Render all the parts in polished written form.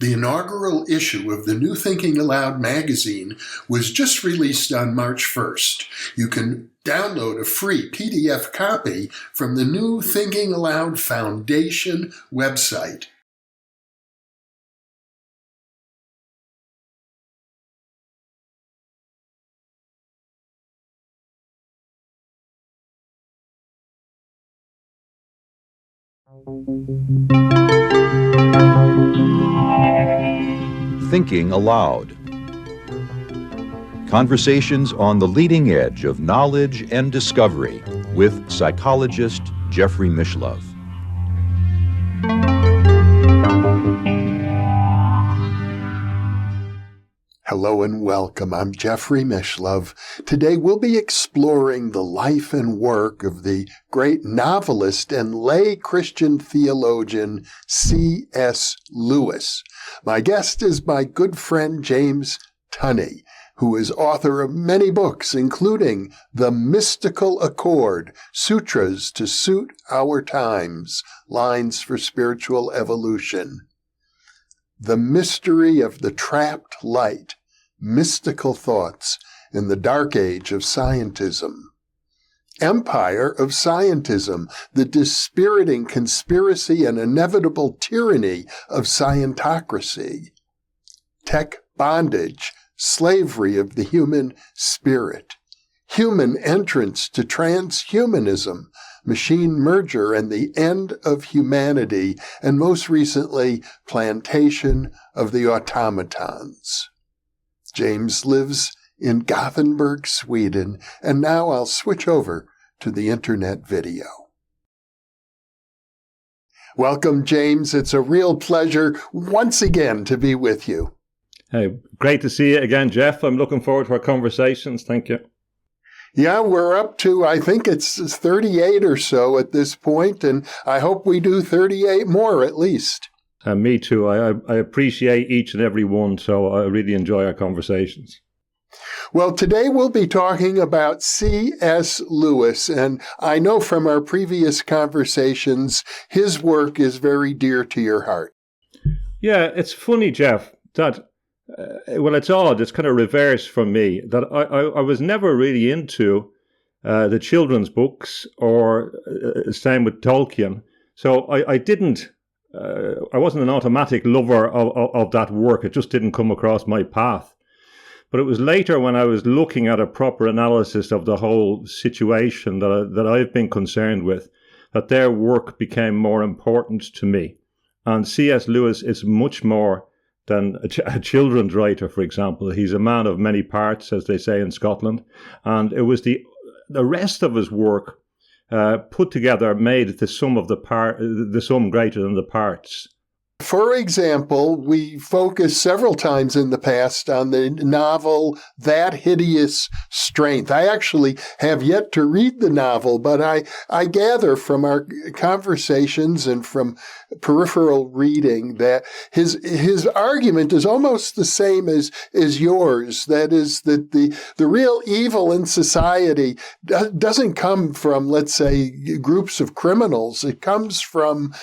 The inaugural issue of the New Thinking Aloud magazine was just released on March 1st. You can download a free PDF copy from the New Thinking Aloud Foundation website. Thinking Aloud. Conversations on the leading edge of knowledge and discovery with psychologist Jeffrey Mishlove. Hello and welcome. I'm Jeffrey Mishlove. Today we'll be exploring the life and work of the great novelist and lay Christian theologian C.S. Lewis. My guest is my good friend James Tunney, who is author of many books, including The Mystical Accord, Sutras to Suit Our Times, Lines for Spiritual Evolution. The Mystery of the Trapped Light, Mystical Thoughts in the Dark Age of Scientism. Empire of Scientism, the dispiriting conspiracy and inevitable tyranny of Scientocracy. Tech Bondage, Slavery of the Human Spirit. Human Entrance to Transhumanism, Machine Merger and the End of Humanity, and most recently, Plantation of the Automatons. James lives in Gothenburg, Sweden, and now I'll switch over to the internet video. Welcome, James. It's a real pleasure once again to be with you. Hey, great to see you again, Jeff. I'm looking forward to our conversations. Thank you. Yeah, we're up to, I think it's 38 or so at this point, and I hope we do 38 more at least. Me too. I appreciate each and every one, so I really enjoy our conversations. Well, today we'll be talking about C.S. Lewis, and I know from our previous conversations, his work is very dear to your heart. Yeah, it's funny, Jeff, that well, it's odd. It's kind of reversed from me that I was never really into the children's books or same with Tolkien. So I didn't, I wasn't an automatic lover of that work. It just didn't come across my path. But it was later when I was looking at a proper analysis of the whole situation that I've been concerned with, that their work became more important to me. And C.S. Lewis is much more than a children's writer, for example. He's a man of many parts, as they say in Scotland. And it was the rest of his work put together made the sum greater than the parts. For example, we focused several times in the past on the novel That Hideous Strength. I actually have yet to read the novel, but I gather from our conversations and from peripheral reading that his argument is almost the same as yours. That is, that the real evil in society doesn't come from, let's say, groups of criminals. It comes from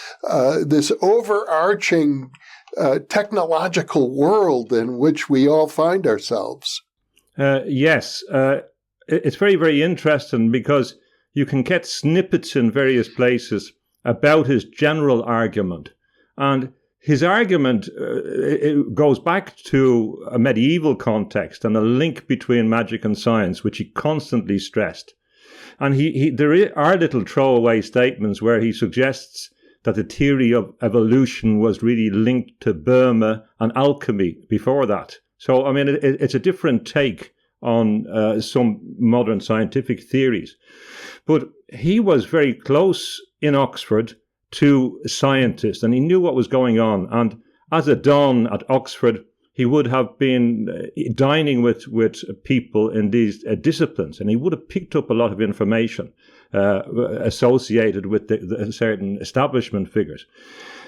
this overarching technological world in which we all find ourselves. Yes, it's very, very interesting because you can get snippets in various places about his general argument. And his argument it goes back to a medieval context and a link between magic and science, which he constantly stressed. And there are little throwaway statements where he suggests that the theory of evolution was really linked to Burma and alchemy before that. So, I mean, it's a different take on some modern scientific theories. But he was very close in Oxford to scientists, and he knew what was going on. And as a don at Oxford, he would have been dining with people in these disciplines, and he would have picked up a lot of information associated with the certain establishment figures.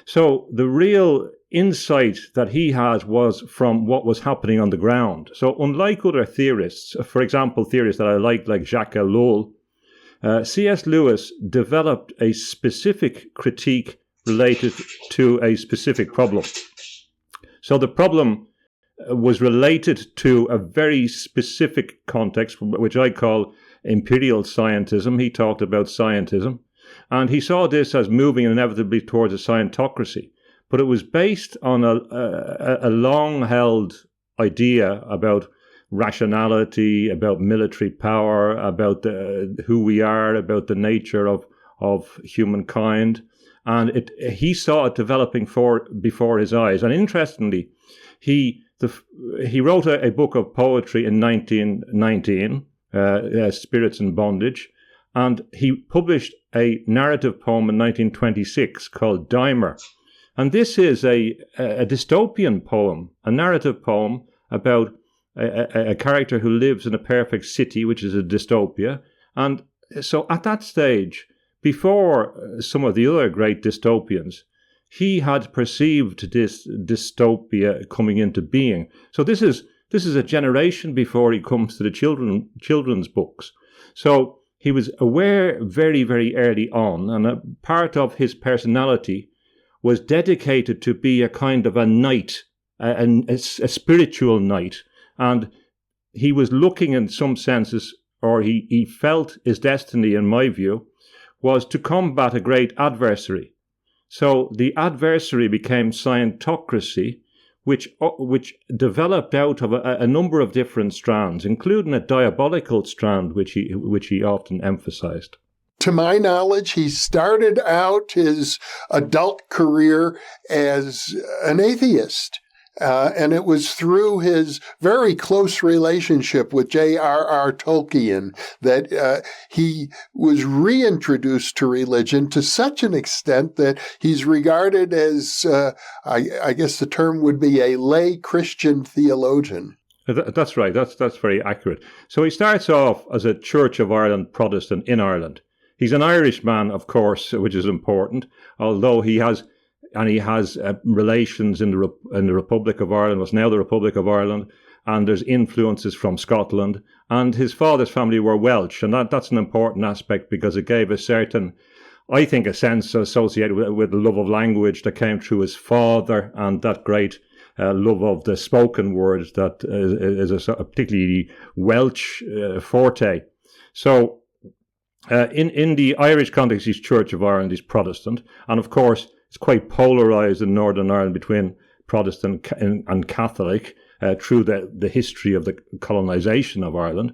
So the real insight that he had was from what was happening on the ground. So unlike other theorists, for example, theorists that I like Jacques Ellul, C.S. Lewis developed a specific critique related to a specific problem. So the problem was related to a very specific context, which I call imperial scientism. He talked about scientism, and he saw this as moving inevitably towards a Scientocracy. But it was based on a long-held idea about rationality, about military power, about who we are, about the nature of humankind. And he saw it developing before his eyes. And interestingly, he wrote a book of poetry in 1919, Spirits in Bondage, and he published a narrative poem in 1926 called Dimer. And this is a dystopian poem, a narrative poem about a character who lives in a perfect city, which is a dystopia. And so at that stage, before some of the other great dystopians, he had perceived this dystopia coming into being. So this is a generation before he comes to the children's books. So he was aware very, very early on, and a part of his personality was dedicated to be a kind of a knight, a spiritual knight. And he was looking in some senses, or he felt his destiny, in my view, was to combat a great adversary. So the adversary became Scientocracy, which developed out of a number of different strands, including a diabolical strand, which he often emphasized. To my knowledge, he started out his adult career as an atheist. And it was through his very close relationship with J.R.R. Tolkien that he was reintroduced to religion to such an extent that he's regarded as, I guess the term would be, a lay Christian theologian. That's right. That's very accurate. So he starts off as a Church of Ireland Protestant in Ireland. He's an Irishman, of course, which is important, although he has relations in the Republic of Ireland, what's now the Republic of Ireland, and there's influences from Scotland. And his father's family were Welsh, and that's an important aspect because it gave a certain, I think, a sense associated with the love of language that came through his father, and that great love of the spoken word that is a particularly Welsh forte. So in the Irish context, he's Church of Ireland, he's Protestant, and of course, it's quite polarized in Northern Ireland between Protestant and Catholic through the history of the colonization of Ireland.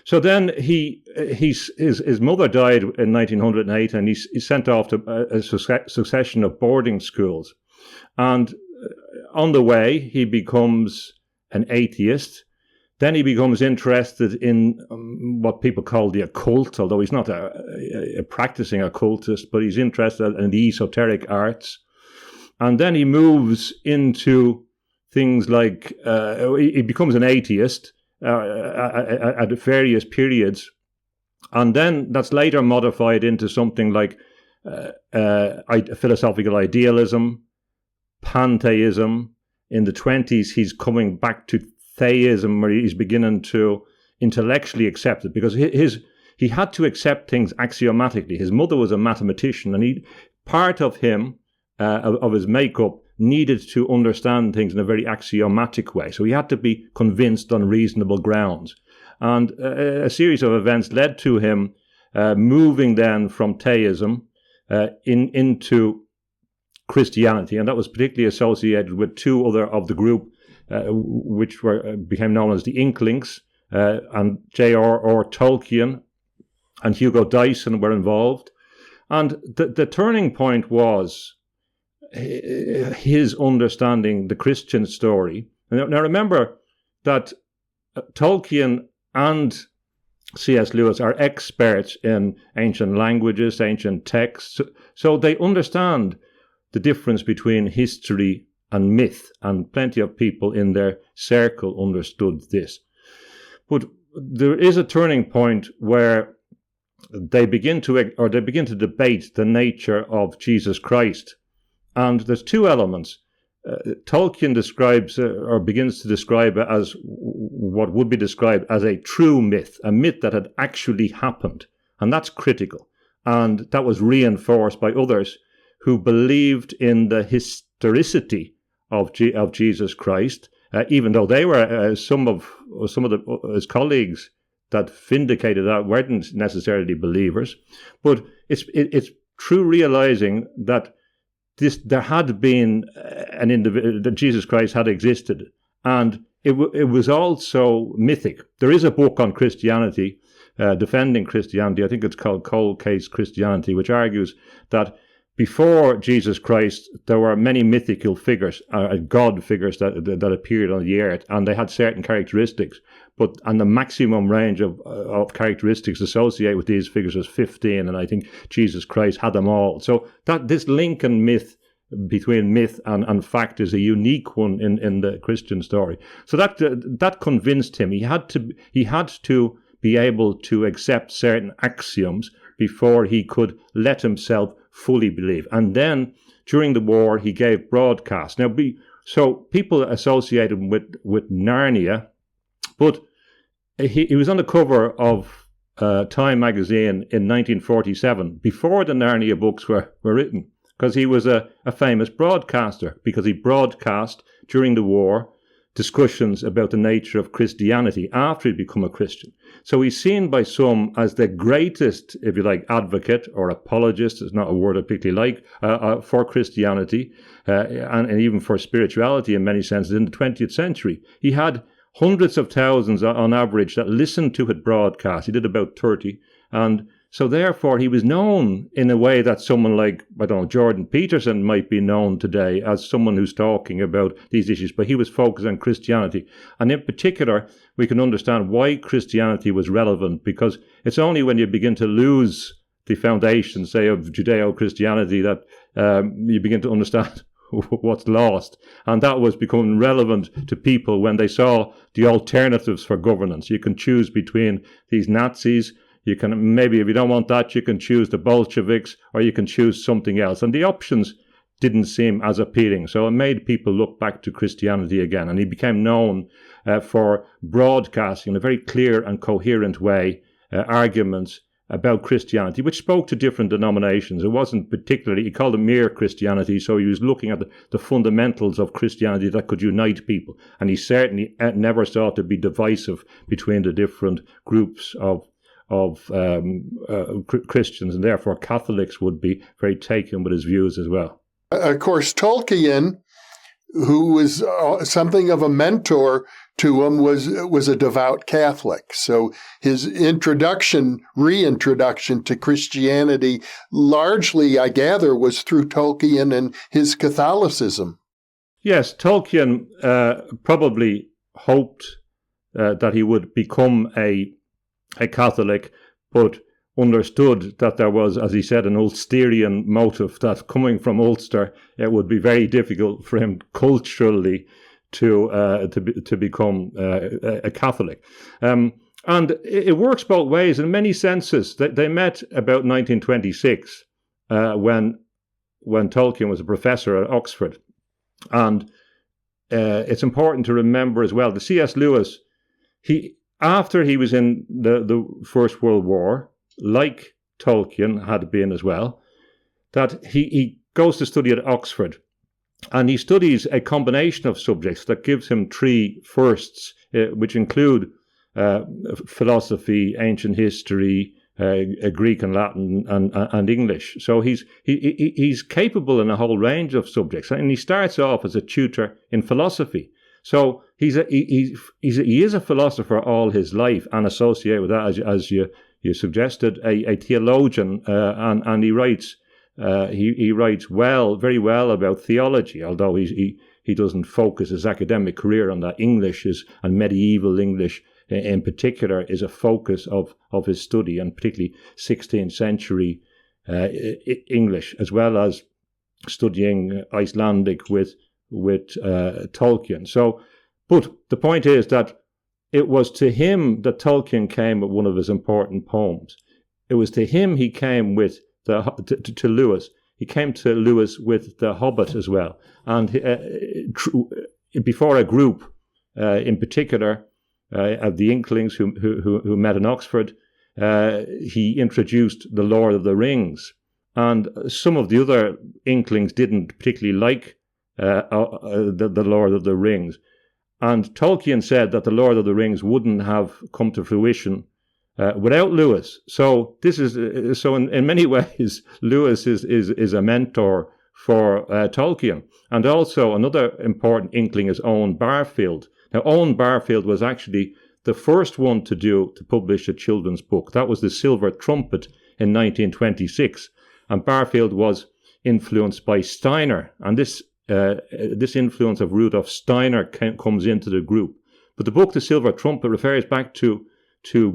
So then his mother died in 1908, and he's sent off to a succession of boarding schools. And on the way, he becomes an atheist. Then he becomes interested in what people call the occult, although he's not a practicing occultist, but he's interested in the esoteric arts. And then he moves into things like, he becomes an atheist at various periods. And then that's later modified into something like philosophical idealism, pantheism. In the 20s, he's coming back to theism, where he's beginning to intellectually accept it, because he had to accept things axiomatically. His mother was a mathematician, and part of him, of his makeup, needed to understand things in a very axiomatic way. So he had to be convinced on reasonable grounds. And a series of events led to him moving then from theism into Christianity, and that was particularly associated with two other of the group, which became known as the Inklings, and J.R.R. Tolkien and Hugo Dyson were involved. And the turning point was his understanding the Christian story. Now remember that Tolkien and C.S. Lewis are experts in ancient languages, ancient texts, so they understand the difference between history and myth, and plenty of people in their circle understood this. But there is a turning point where they begin to debate the nature of Jesus Christ. And there's two elements. Tolkien describes or begins to describe it as what would be described as a true myth, a myth that had actually happened. And that's critical. And that was reinforced by others who believed in the historicity of Jesus Christ, even though they were some of his colleagues that vindicated that weren't necessarily believers. But it's true realizing that there had been an individual, that Jesus Christ had existed, and it was also mythic. There is a book on Christianity, defending Christianity. I think it's called Cold Case Christianity, which argues that before Jesus Christ, there were many mythical figures, God figures that appeared on the earth, and they had certain characteristics. And the maximum range of characteristics associated with these figures was 15, and I think Jesus Christ had them all. So that this link and myth between myth and fact is a unique one in the Christian story. So that convinced him. He had to be able to accept certain axioms before he could let himself fully believe. And then during the war, he gave broadcasts. Now, so people associated him with Narnia, but he was on the cover of Time magazine in 1947, before the Narnia books were written, because he was a famous broadcaster, because he broadcast during the war discussions about the nature of Christianity after he'd become a Christian. So he's seen by some as the greatest, if you like, advocate or apologist, is not a word I particularly like, for Christianity and even for spirituality in many senses in the 20th century. He had hundreds of thousands on average that listened to his broadcast. He did about 30. And so therefore he was known in a way that someone like, I don't know, Jordan Peterson might be known today as someone who's talking about these issues, but he was focused on Christianity. And in particular, we can understand why Christianity was relevant, because it's only when you begin to lose the foundation, say, of Judeo-Christianity that you begin to understand what's lost. And that was becoming relevant to people when they saw the alternatives for governance. You can choose between these Nazis. You can, maybe if you don't want that, you can choose the Bolsheviks, or you can choose something else. And the options didn't seem as appealing. So it made people look back to Christianity again. And he became known for broadcasting in a very clear and coherent way arguments about Christianity, which spoke to different denominations. It wasn't particularly, he called it mere Christianity, so he was looking at the fundamentals of Christianity that could unite people. And he certainly never sought to be divisive between the different groups of Christians, and therefore Catholics would be very taken with his views as well. Of course, Tolkien, who was something of a mentor to him, was a devout Catholic. So his reintroduction to Christianity, largely, I gather, was through Tolkien and his Catholicism. Yes, Tolkien probably hoped that he would become a Catholic, but understood that there was, as he said, an Ulsterian motive, that coming from Ulster, it would be very difficult for him culturally to become a Catholic. And it works both ways in many senses. They met about 1926 when Tolkien was a professor at Oxford. And it's important to remember as well, the C.S. Lewis, after he was in the First World War, like Tolkien had been as well, that he goes to study at Oxford, and he studies a combination of subjects that gives him 3 firsts, which include philosophy, ancient history, Greek and Latin, and English. So he's capable in a whole range of subjects, and he starts off as a tutor in philosophy. So he is a philosopher all his life, and associated with that, as you suggested, a theologian, and he writes very well about theology, although he doesn't focus his academic career on that. English and medieval English in particular is a focus of his study, and particularly 16th century English, as well as studying Icelandic with Tolkien. So, but the point is that it was to him that Tolkien came with one of his important poems. It was to him he came with to Lewis. He came to Lewis with The Hobbit as well. And before a group, in particular, of the Inklings who met in Oxford, he introduced The Lord of the Rings. And some of the other Inklings didn't particularly like the Lord of the Rings. And Tolkien said that the Lord of the Rings wouldn't have come to fruition without Lewis. So in many ways, Lewis is a mentor for Tolkien. And also another important inkling is Owen Barfield. Now, Owen Barfield was actually the first one to publish a children's book. That was The Silver Trumpet in 1926. And Barfield was influenced by Steiner. And this influence of Rudolf Steiner comes into the group. But the book The Silver Trumpet refers back to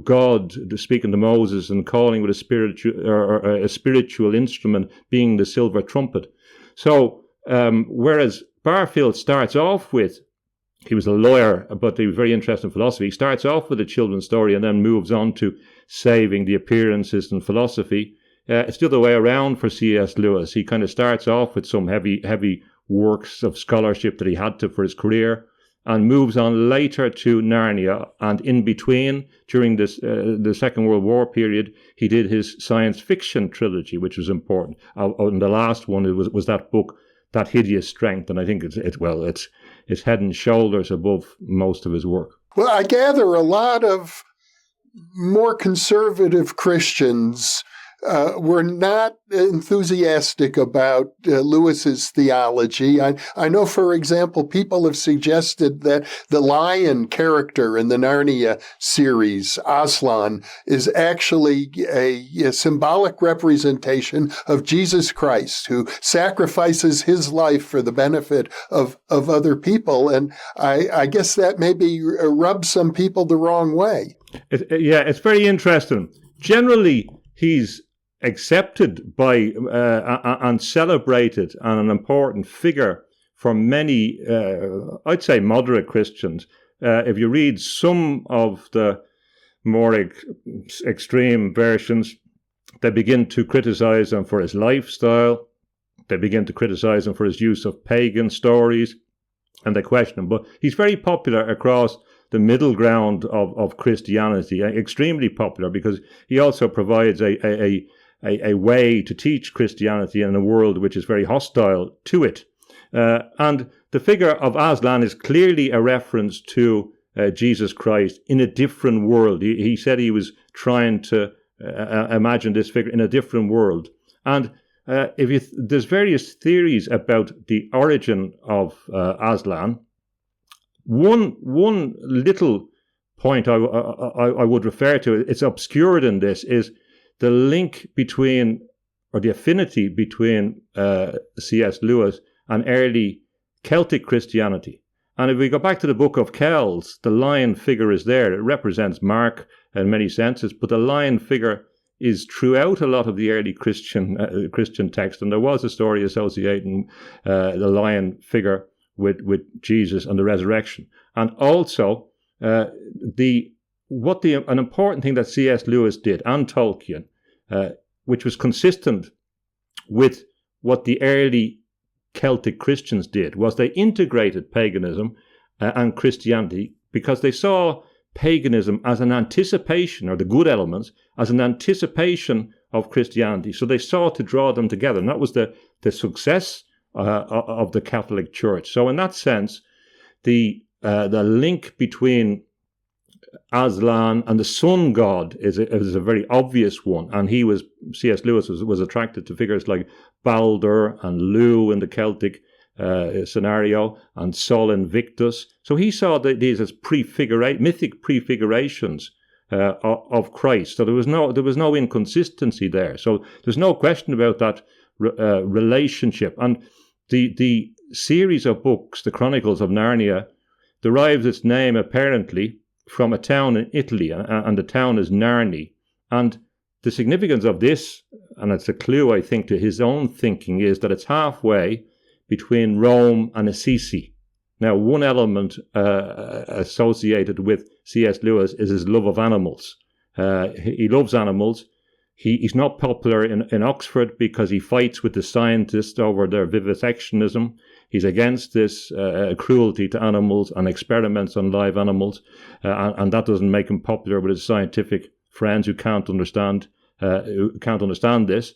God speaking to Moses and calling with a spiritual instrument being the silver trumpet. So whereas Barfield starts off with, he was a lawyer, but he was very interested in philosophy. He starts off with a children's story and then moves on to saving the appearances and philosophy. It's the other way around for C.S. Lewis. He kind of starts off with some heavy works of scholarship that he had to for his career, and moves on later to Narnia. And in between, during the Second World War period, he did his science fiction trilogy, which was important. And the last one was that book, That Hideous Strength, and I think it's head and shoulders above most of his work. Well, I gather a lot of more conservative Christians were not enthusiastic about Lewis's theology. I know, for example, people have suggested that the lion character in the Narnia series, Aslan, is actually a symbolic representation of Jesus Christ, who sacrifices his life for the benefit of other people. And I guess that maybe rubs some people the wrong way. It's very interesting. Generally, he's accepted by and celebrated and an important figure for many, I'd say, moderate Christians. If you read some of the more extreme versions, they begin to criticize him for his lifestyle. They begin to criticize him for his use of pagan stories, and they question him. But he's very popular across the middle ground of Christianity, extremely popular, because he also provides a way to teach Christianity in a world which is very hostile to it. And the figure of Aslan is clearly a reference to Jesus Christ in a different world. He said he was trying to imagine this figure in a different world. And there's various theories about the origin of Aslan. One little point I would refer to, it's obscured in this, is the link between, or the affinity between C.S. Lewis and early Celtic Christianity. And if we go back to the Book of Kells, the lion figure is there. It represents Mark in many senses, but the lion figure is throughout a lot of the early Christian text. And there was a story associating the lion figure with Jesus and the resurrection. And also, an important thing that C.S. Lewis did, and Tolkien, which was consistent with what the early Celtic Christians did, was they integrated paganism and Christianity, because they saw paganism as an anticipation, or the good elements, as an anticipation of Christianity. So they sought to draw them together, and that was the success of the Catholic Church. So in that sense, the link between Aslan and the sun god is a very obvious one, and C.S. Lewis was attracted to figures like Balder and Lu in the Celtic scenario, and Sol Invictus. So he saw these as mythic prefigurations of Christ. So there was no inconsistency there. So there's no question about that relationship. And the series of books, the Chronicles of Narnia, derives its name apparently from a town in Italy, and the town is Narni. And the significance of this, and it's a clue, I think, to his own thinking, is that it's halfway between Rome and Assisi. Now, one element associated with C.S. Lewis is his love of animals. He loves animals. He's not popular in Oxford because he fights with the scientists over their vivisectionism. He's against this cruelty to animals and experiments on live animals, and that doesn't make him popular with his scientific friends who can't understand this.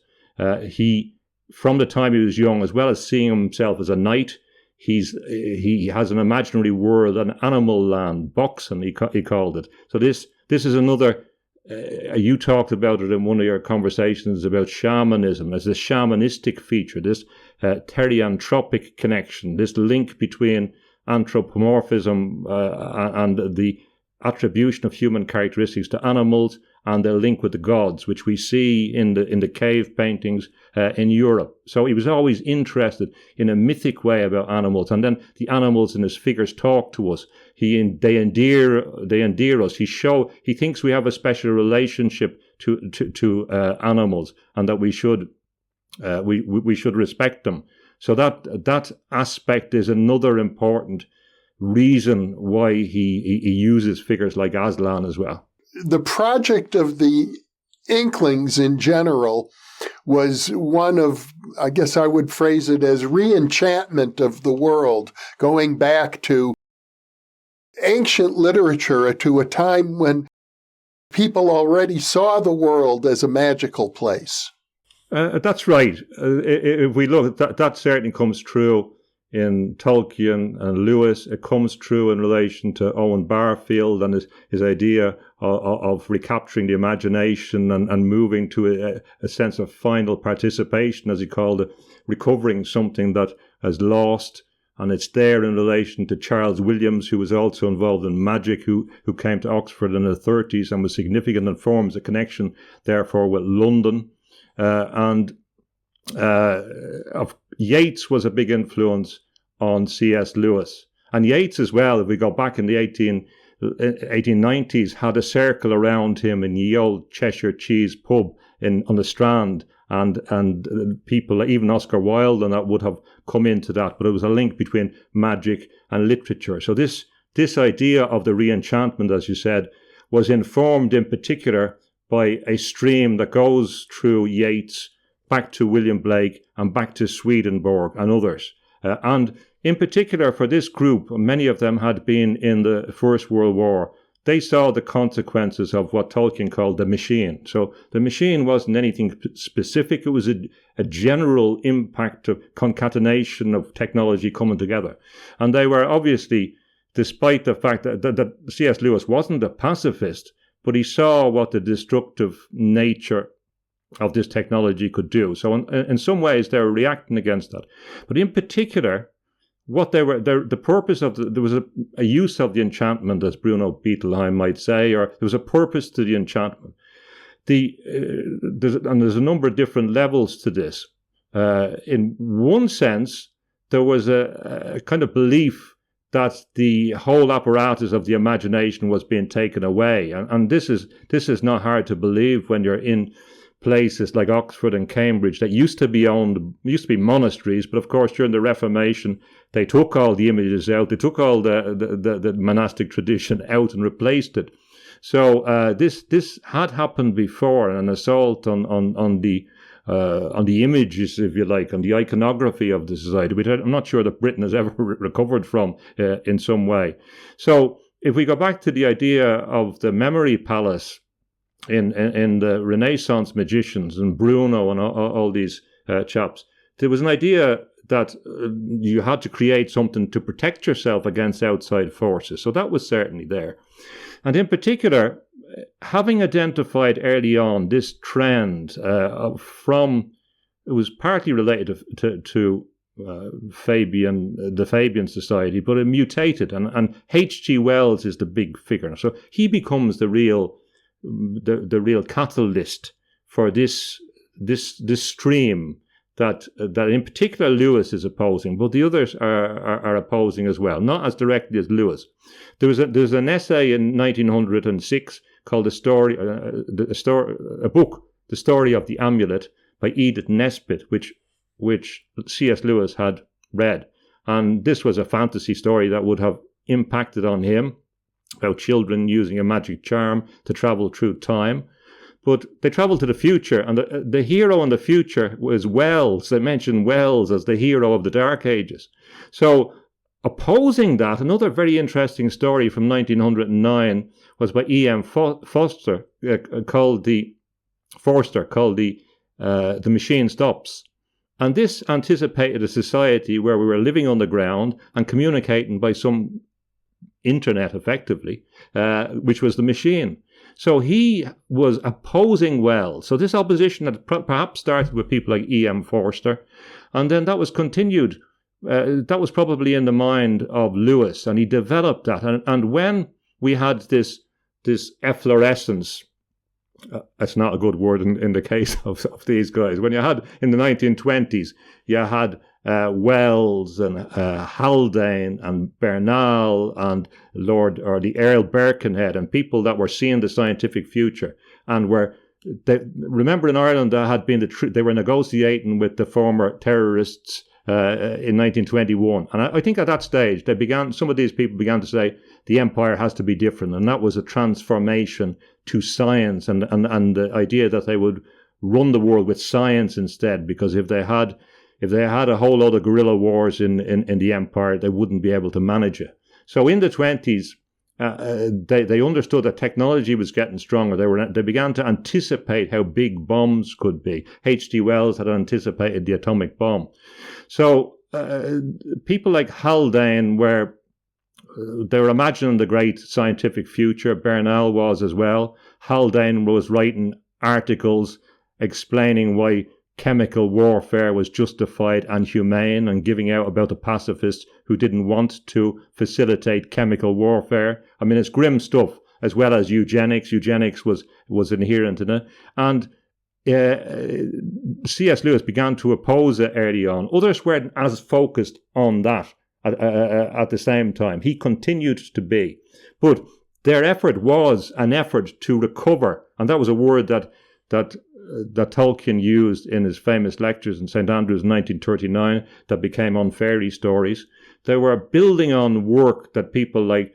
He, from the time he was young, as well as seeing himself as a knight, he has an imaginary world, an animal land, Boxen, he called it. So this is another. You talked about it in one of your conversations about shamanism as a shamanistic feature, this therianthropic connection, this link between anthropomorphism and the attribution of human characteristics to animals, and the link with the gods, which we see in the cave paintings in Europe. So he was always interested in a mythic way about animals, and then the animals in his figures talk to us. They endear us. He thinks we have a special relationship to animals, and that we should respect them. So that aspect is another important reason why he uses figures like Aslan as well. The project of the Inklings in general was one of, I guess I would phrase it as reenchantment of the world, going back to ancient literature, to a time when people already saw the world as a magical place. That's right. If we look, that certainly comes true in Tolkien and Lewis. It comes true in relation to Owen Barfield and his idea of recapturing the imagination and moving to a sense of final participation, as he called it, recovering something that has lost. And it's there in relation to Charles Williams, who was also involved in magic, who came to Oxford in the 30s and was significant and forms a connection, therefore, with London. Yeats was a big influence on C.S. Lewis. And Yeats as well, if we go back in the 1890s, had a circle around him in the old Cheshire Cheese pub on the Strand. And people, even Oscar Wilde and that, would have come into that. But it was a link between magic and literature. So this idea of the reenchantment, as you said, was informed in particular by a stream that goes through Yeats, back to William Blake, and back to Swedenborg and others. And in particular for this group, many of them had been in the First World War. They saw the consequences of what Tolkien called the machine. So the machine wasn't anything specific. It was a general impact of concatenation of technology coming together. And they were obviously, despite the fact that C.S. Lewis wasn't a pacifist, but he saw what the destructive nature of this technology could do. So in some ways, they were reacting against that. But in particular, what the purpose of there was a use of the enchantment, as Bruno Bettelheim might say, or there was a purpose to the enchantment. There's a number of different levels to this. In one sense, there was a kind of belief that the whole apparatus of the imagination was being taken away, and this is not hard to believe when you're in places like Oxford and Cambridge that used to be monasteries, but of course during the Reformation they took all the images out, they took all the monastic tradition out and replaced it. So this had happened before, an assault on the images, if you like, on the iconography of the society, which I'm not sure that Britain has ever recovered from in some way. So if we go back to the idea of the memory palace in the Renaissance magicians and Bruno and all these chaps, there was an idea that you had to create something to protect yourself against outside forces. So that was certainly there. And in particular, having identified early on this trend it was partly related to the Fabian Society, but it mutated, and H.G. Wells is the big figure. So he becomes the real catalyst for this stream that in particular Lewis is opposing, but the others are opposing as well, not as directly as Lewis. There's an essay in 1906 called The Story of the Amulet by Edith Nesbit, which C.S. Lewis had read, and this was a fantasy story that would have impacted on him, about children using a magic charm to travel through time. But they traveled to the future, and the hero in the future was Wells. They mentioned Wells as the hero of the Dark Ages. So opposing that, another very interesting story from 1909 was by E.M. Forster, called The Machine Stops. And this anticipated a society where we were living underground and communicating by some internet, effectively, which was the machine. So he was opposing Wells. So this opposition had perhaps started with people like E.M. Forster, and then that was continued. That was probably in the mind of Lewis, and he developed that. And when we had this efflorescence, that's not a good word in the case of these guys. When you had, in the 1920s, you had Wells and Haldane and Bernal and the Earl Birkenhead, and people that were seeing the scientific future and remember in Ireland there had been they were negotiating with the former terrorists in 1921, and I think at that stage some of these people began to say the empire has to be different, and that was a transformation to science and the idea that they would run the world with science instead, because if they had a whole lot of guerrilla wars in the empire, they wouldn't be able to manage it. So in the 20s, they understood that technology was getting stronger. They began to anticipate how big bombs could be. H.G. Wells had anticipated the atomic bomb. So people like Haldane they were imagining the great scientific future. Bernal was as well. Haldane was writing articles explaining why chemical warfare was justified and humane, and giving out about the pacifists who didn't want to facilitate chemical warfare. I mean, it's grim stuff, as well as eugenics. Eugenics was inherent in it. And C.S. Lewis began to oppose it early on. Others weren't as focused on that at the same time. He continued to be. But their effort was an effort to recover, and that was a word that Tolkien used in his famous lectures in St. Andrews in 1939 that became On Fairy Stories. They were building on work that people like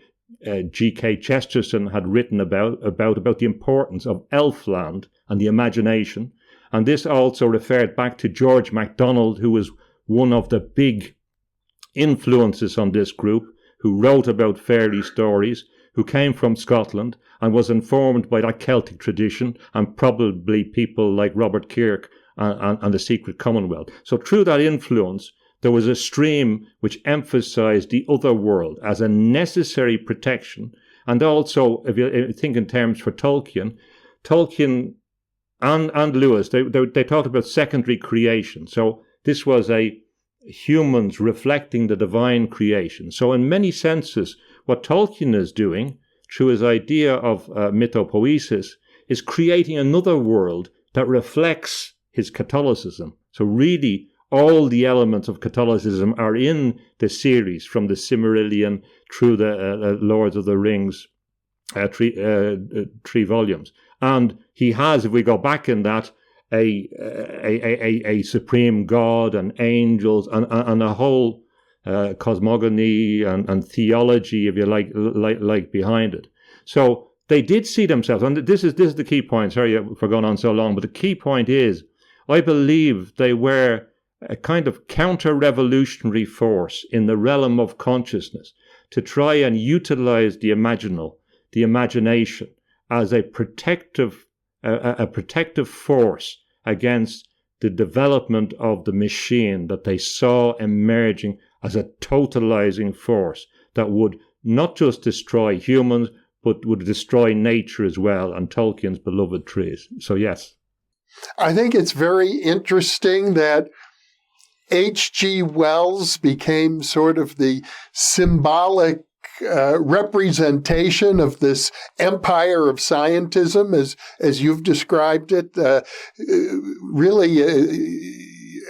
G.K. Chesterton had written about the importance of Elfland and the imagination. And this also referred back to George MacDonald, who was one of the big influences on this group, who wrote about fairy stories, who came from Scotland and was informed by that Celtic tradition, and probably people like Robert Kirk and the Secret Commonwealth. So through that influence, there was a stream which emphasized the other world as a necessary protection. And also, if you think in terms for Tolkien and Lewis, they talked about secondary creation. So this was humans reflecting the divine creation. So in many senses, what Tolkien is doing through his idea of mythopoesis is creating another world that reflects his Catholicism. So really, all the elements of Catholicism are in the series, from the Silmarillion through the Lord of the Rings, three volumes. And he has, if we go back in that, a supreme God and angels and a whole cosmogony and theology, if you like behind it. So they did see themselves, and this is the key point. Sorry for going on so long, but the key point is, I believe they were a kind of counter-revolutionary force in the realm of consciousness to try and utilize the imagination, as a protective force against the development of the machine that they saw emerging as a totalizing force that would not just destroy humans, but would destroy nature as well, and Tolkien's beloved trees. So yes. I think it's very interesting that H.G. Wells became sort of the symbolic representation of this empire of scientism, as you've described it. Really,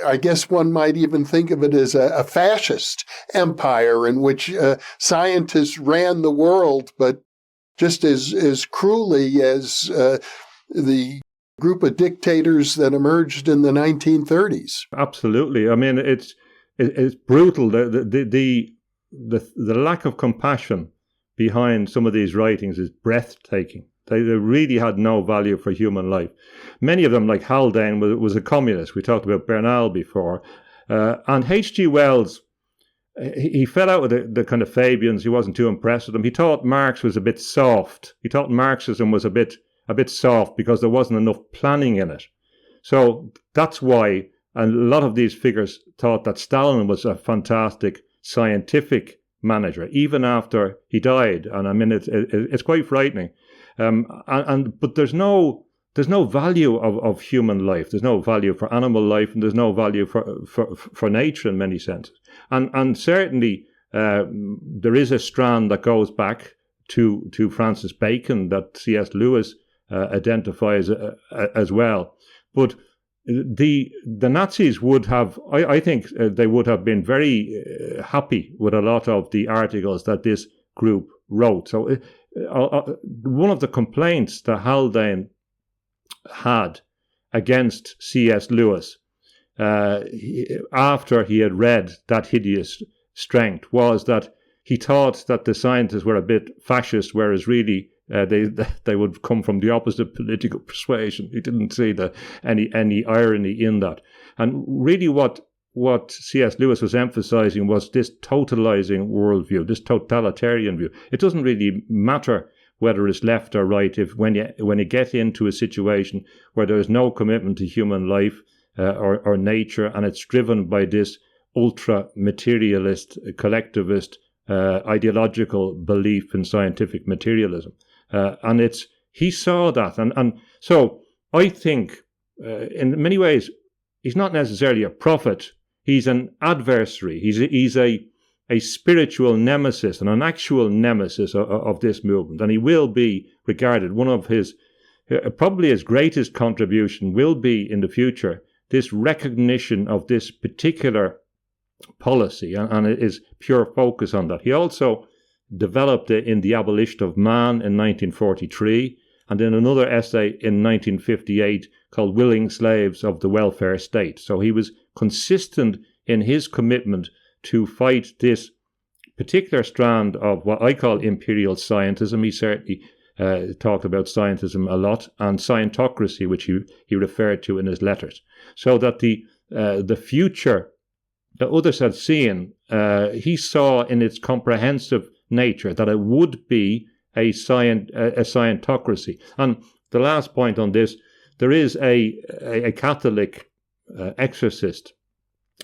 I guess one might even think of it as a fascist empire in which scientists ran the world, but just as cruelly as the group of dictators that emerged in the 1930s. Absolutely. I mean, it's brutal. The lack of compassion behind some of these writings is breathtaking. They really had no value for human life. Many of them, like Haldane, was a communist. We talked about Bernal before. And H.G. Wells, he fell out with the kind of Fabians. He wasn't too impressed with them. He thought Marx was a bit soft. He thought Marxism was a bit soft because there wasn't enough planning in it. So that's why And a lot of these figures thought that Stalin was a fantastic scientific manager, even after he died. And I mean, it's quite frightening. But there's no value of human life. There's no value for animal life, and there's no value for nature in many senses. And certainly there is a strand that goes back to Francis Bacon that C.S. Lewis identifies as well. But the Nazis would have, I think they would have been very happy with a lot of the articles that this group wrote. So one of the complaints that Haldane had against C.S. Lewis after he had read That Hideous Strength was that he thought that the scientists were a bit fascist, whereas really they would come from the opposite political persuasion. He didn't see any irony in that. And really what C.S. Lewis was emphasizing was this totalizing worldview, this totalitarian view. It doesn't really matter whether it's left or right when you get into a situation where there is no commitment to human life or nature, and it's driven by this ultra-materialist, collectivist, ideological belief in scientific materialism. And he saw that. And so I think in many ways, he's not necessarily a prophet. He's an adversary. He's a spiritual nemesis and an actual nemesis of this movement. And he will be regarded, one of his, probably his greatest contribution will be in the future, this recognition of this particular policy and it is pure focus on that. He also developed it in The Abolition of Man in 1943 and in another essay in 1958 called Willing Slaves of the Welfare State. So he was consistent in his commitment to fight this particular strand of what I call imperial scientism. He certainly talked about scientism a lot, and Scientocracy, which he referred to in his letters. So that the future that others had seen, he saw in its comprehensive nature that it would be a Scientocracy. And the last point on this, there is a Catholic exorcist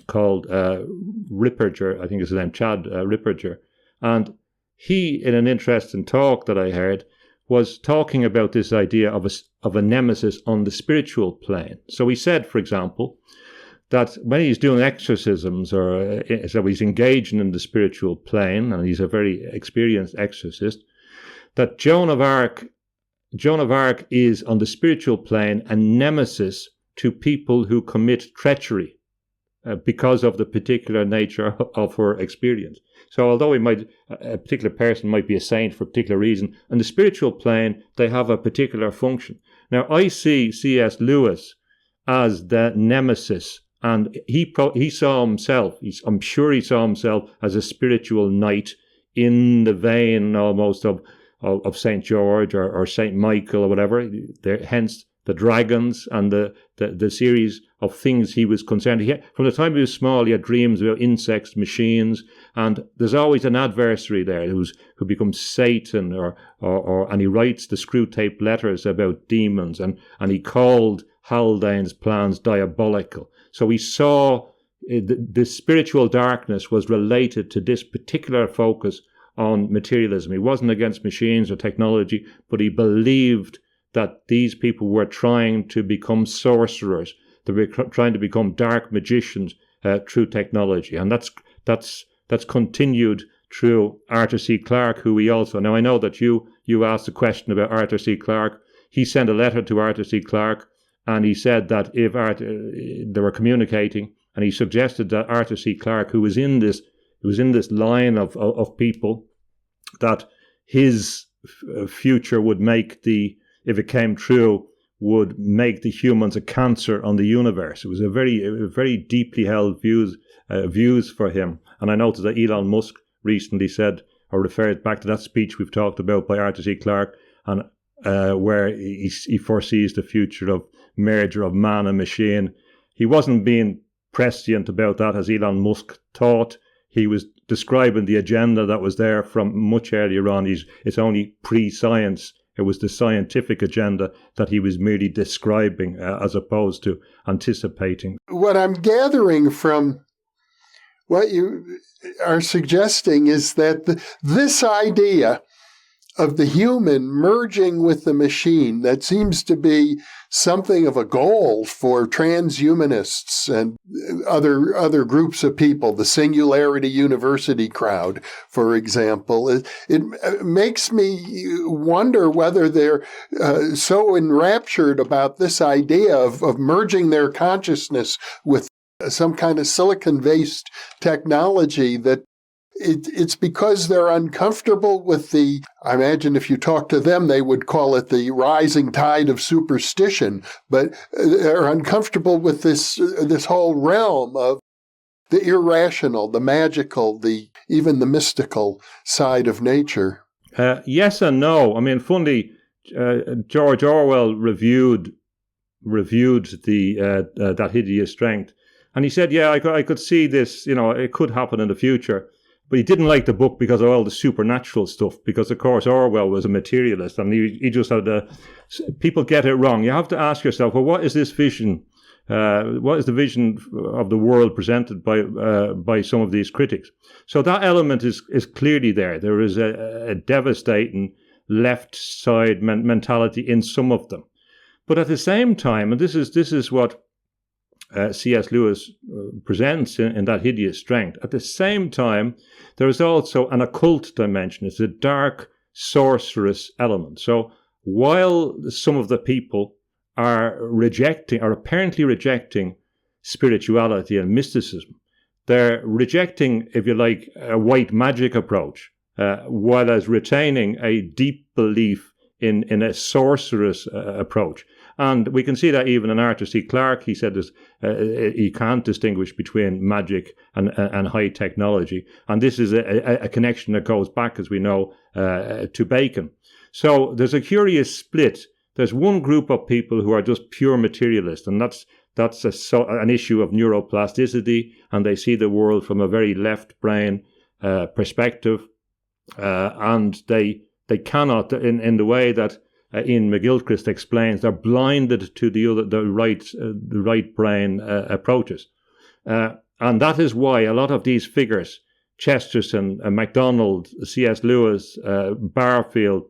called Ripperger, I think is his name, Chad Ripperger. And he, in an interesting talk that I heard, was talking about this idea of a nemesis on the spiritual plane. So he said, for example, that when he's doing exorcisms or so he's engaging in the spiritual plane, and he's a very experienced exorcist, that Joan of Arc is on the spiritual plane a nemesis to people who commit treachery because of the particular nature of her experience. So although a particular person might be a saint for a particular reason, on the spiritual plane, they have a particular function. Now, I see C.S. Lewis as the nemesis, and he saw himself, I'm sure he saw himself as a spiritual knight in the vein almost of St. George or St. Michael or whatever, hence the dragons and the series of things he was concerned. From the time he was small, he had dreams about insects, machines, and there's always an adversary there who becomes Satan, and he writes the screw tape letters about demons, and he called Haldane's plans diabolical. So he saw the spiritual darkness was related to this particular focus on materialism. He wasn't against machines or technology, but he believed that these people were trying to become sorcerers. They were trying to become dark magicians through technology. And that's continued through Arthur C. Clarke, who we also... Now, I know that you asked a question about Arthur C. Clarke. He sent a letter to Arthur C. Clarke, and he said that if they were communicating, and he suggested that Arthur C. Clarke, who was in this line of people, that his future would make if it came true, would make the humans a cancer on the universe. It was a very deeply held views for him. And I noticed that Elon Musk recently said, or referred back to that speech we've talked about by Arthur C. Clarke, and where he foresees the future of merger of man and machine. He wasn't being prescient about that, as Elon Musk thought. He was describing the agenda that was there from much earlier on. It's only pre-science It was the scientific agenda that he was merely describing as opposed to anticipating. What I'm gathering from what you are suggesting is that this idea of the human merging with the machine, that seems to be something of a goal for transhumanists and other groups of people, the Singularity University crowd, for example. It makes me wonder whether they're so enraptured about this idea of merging their consciousness with some kind of silicon-based technology that it's because they're uncomfortable with I imagine if you talk to them, they would call it the rising tide of superstition, but they're uncomfortable with this whole realm of the irrational, the magical, even the mystical side of nature. Yes and no. I mean, funnily, George Orwell reviewed that hideous strength, and he said, "Yeah, I could see this. It could happen in the future." But he didn't like the book because of all the supernatural stuff, because, of course, Orwell was a materialist, and he just had people get it wrong. You have to ask yourself, well, what is this vision? What is the vision of the world presented by some of these critics? So that element is clearly there. There is a devastating left side mentality in some of them. But at the same time, and this is what C.S. Lewis presents in that hideous strength. At the same time, there is also an occult dimension. It's a dark, sorcerous element. So while some of the people are apparently rejecting spirituality and mysticism, they're rejecting, if you like, a white magic approach, while as retaining a deep belief in a sorcerous approach. And we can see that even in Arthur C. Clarke. He said he can't distinguish between magic and high technology. And this is a connection that goes back, as we know, to Bacon. So there's a curious split. There's one group of people who are just pure materialists, and that's an issue of neuroplasticity, and they see the world from a very left brain perspective, and they cannot, in the way that Ian McGilchrist explains, they're blinded to the right brain approaches, and that is why a lot of these figures, Chesterton, MacDonald, C.S. Lewis, Barfield,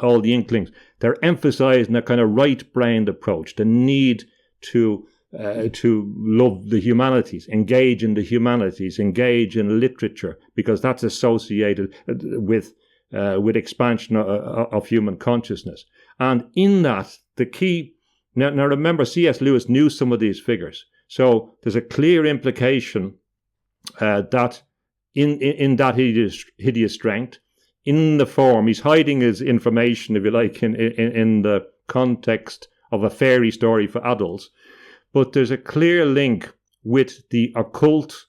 all the Inklings, they're emphasizing a kind of right-brained approach, the need to love the humanities, engage in the humanities, engage in literature, because that's associated with expansion of human consciousness. And in that, the key... Now remember, C.S. Lewis knew some of these figures. So there's a clear implication that in that hideous strength, in the form, he's hiding his information, if you like, in the context of a fairy story for adults. But there's a clear link with the occult,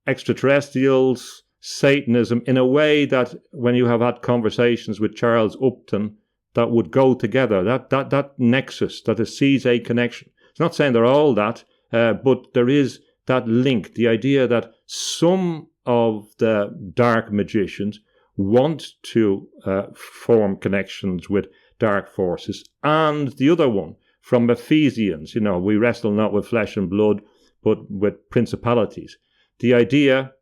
extraterrestrials, Satanism, in a way that when you have had conversations with Charles Upton, that would go together. That nexus, that it sees a connection. It's not saying they're all that, but there is that link. The idea that some of the dark magicians want to form connections with dark forces, and the other one from Ephesians, we wrestle not with flesh and blood, but with principalities. The idea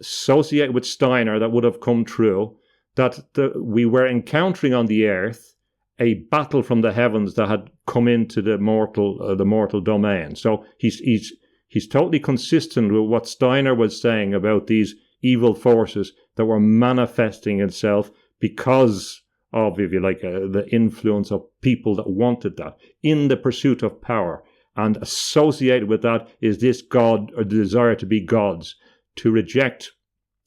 associated with Steiner that would have come true, that we were encountering on the earth a battle from the heavens that had come into the mortal domain. So he's totally consistent with what Steiner was saying about these evil forces that were manifesting itself because of, if you like, the influence of people that wanted that in the pursuit of power. And associated with that is this God, or the desire to be gods, to reject.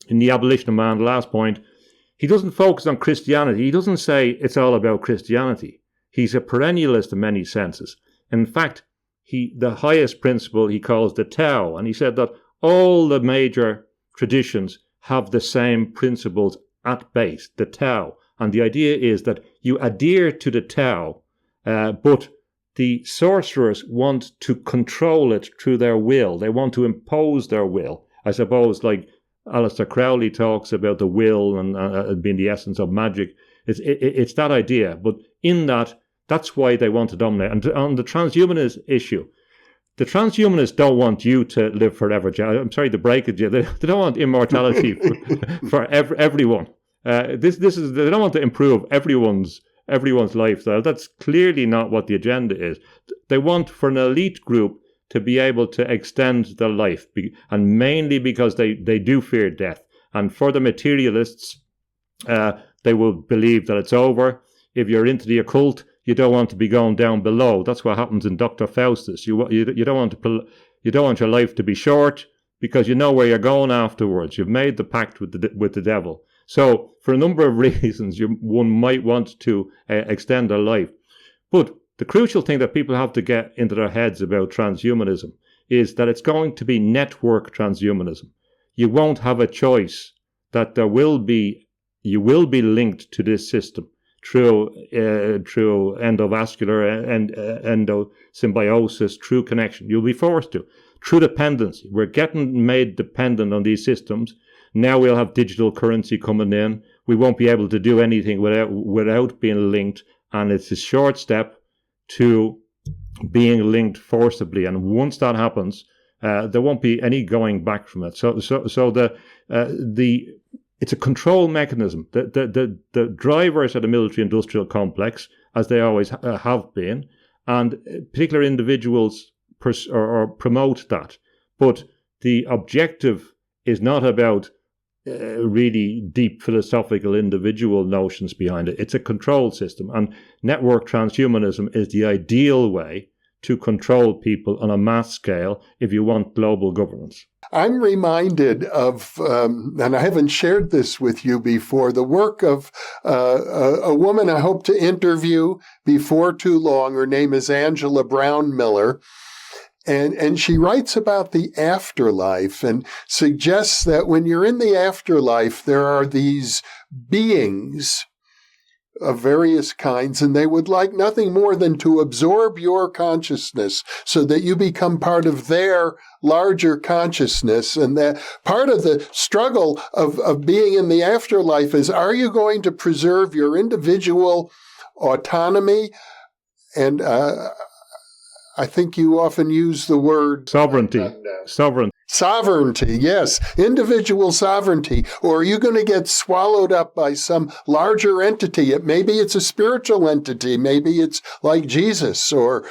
In The Abolition of Man, the last point, he doesn't focus on Christianity. He doesn't say it's all about Christianity. He's a perennialist in many senses. In fact, the highest principle he calls the Tao, and he said that all the major traditions have the same principles at base, the Tao. And the idea is that you adhere to the Tao, but the sorcerers want to control it through their will. They want to impose their will. I suppose, like Aleister Crowley talks about the will and being the essence of magic. It's that idea. But in that's why they want to dominate. And on the transhumanist issue, the transhumanists don't want you to live forever. I'm sorry to break it, they don't want immortality for everyone. They don't want to improve everyone's lifestyle. That's clearly not what the agenda is. They want for an elite group to be able to extend their life, and mainly because they do fear death. And for the materialists, they will believe that it's over. If you're into the occult, you don't want to be going down below. That's what happens in Dr. Faustus. You don't want your life to be short, because you know where you're going afterwards. You've made the pact with the devil. So for a number of reasons, one might want to extend their life. But the crucial thing that people have to get into their heads about transhumanism is that it's going to be network transhumanism. You won't have a choice. That you will be linked to this system through endovascular and endosymbiosis, through connection. You'll be forced to. Through dependency. We're getting made dependent on these systems. Now we'll have digital currency coming in. We won't be able to do anything without being linked. And it's a short step to being linked forcibly. And once that happens, there won't be any going back from it. So it's a control mechanism. The drivers of the military-industrial complex, as they always have been, and particular individuals promote that. But the objective is not about really deep philosophical individual notions behind it. It's a control system. And network transhumanism is the ideal way to control people on a mass scale if you want global governance. I'm reminded of, and I haven't shared this with you before, the work of a woman I hope to interview before too long. Her name is Angela Brown Miller. And she writes about the afterlife and suggests that when you're in the afterlife, there are these beings of various kinds, and they would like nothing more than to absorb your consciousness so that you become part of their larger consciousness. And that part of the struggle of being in the afterlife is, are you going to preserve your individual autonomy? And I think you often use the word sovereignty. Sovereignty, yes. Individual sovereignty. Or are you going to get swallowed up by some larger entity? Maybe it's a spiritual entity. Maybe it's like Jesus or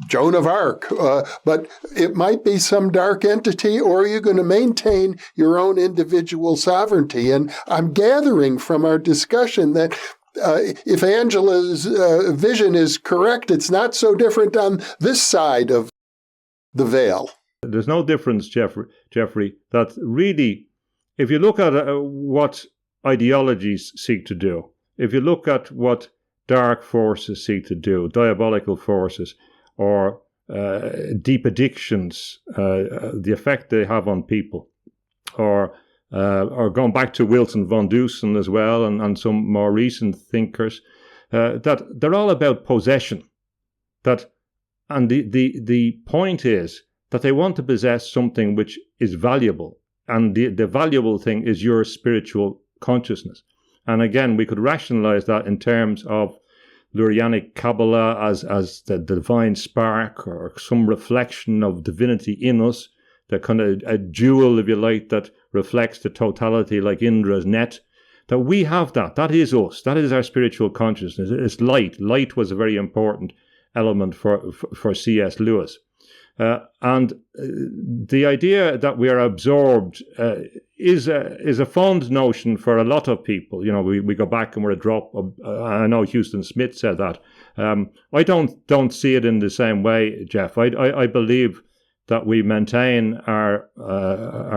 Joan of Arc. But it might be some dark entity, or are you going to maintain your own individual sovereignty? And I'm gathering from our discussion that if Angela's vision is correct, it's not so different on this side of the veil. There's no difference, Jeffrey, that really, if you look at what ideologies seek to do, if you look at what dark forces seek to do, diabolical forces, or deep addictions, the effect they have on people, or going back to Wilson von Dusen as well, and some more recent thinkers, that they're all about possession. And the point is that they want to possess something which is valuable. And the valuable thing is your spiritual consciousness. And again, we could rationalize that in terms of Lurianic Kabbalah as the divine spark, or some reflection of divinity in us, the kind of a jewel, if you like, that reflects the totality, like Indra's net. That we have that. That is us. That is our spiritual consciousness. It's light. Light was a very important element for C.S. Lewis. And the idea that we are absorbed is a fond notion for a lot of people. You know, we go back and we're a drop of, I know Houston Smith said that. I don't see it in the same way, Jeff. I believe that we maintain our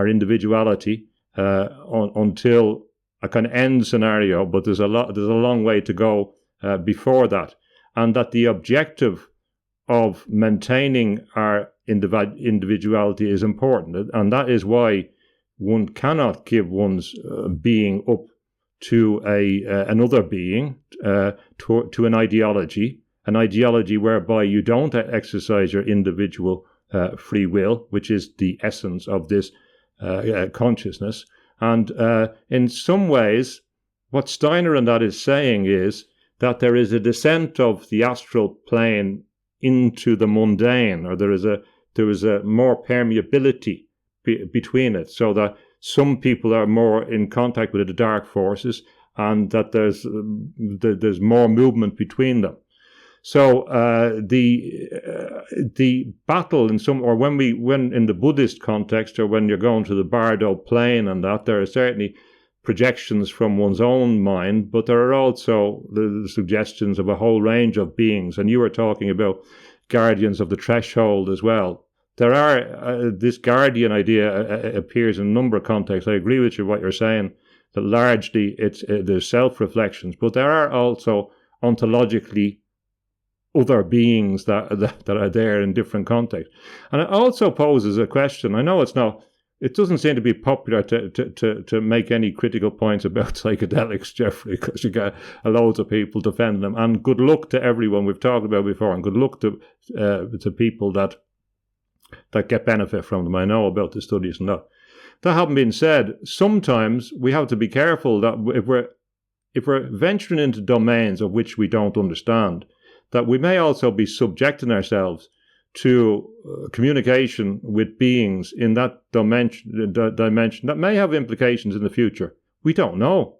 individuality until a kind of end scenario, but there's a long way to go before that, and that the objective of maintaining our individuality is important, and that is why one cannot give one's being up to another being, to an ideology whereby you don't exercise your individual free will, which is the essence of this consciousness. And in some ways, what Steiner and that is saying is that there is a descent of the astral plane into the mundane, or there is a more permeability between it, so that some people are more in contact with the dark forces, and that there's more movement between them. So the battle in some, or when in the Buddhist context, or when you're going to the Bardo plane and that, there are certainly projections from one's own mind, but there are also the suggestions of a whole range of beings. And you were talking about guardians of the threshold as well. There are, this guardian idea appears in a number of contexts. I agree with you what you're saying, that largely there's self-reflections, but there are also ontologically other beings that are there in different contexts. And it also poses a question. I know it doesn't seem to be popular to make any critical points about psychedelics, Jeffrey, because you get loads of people defending them. And good luck to everyone we've talked about before, and good luck to people that get benefit from them. I know about the studies and that. That having been said, sometimes we have to be careful that if we're venturing into domains of which we don't understand, that we may also be subjecting ourselves to communication with beings in that dimension that may have implications in the future. We don't know.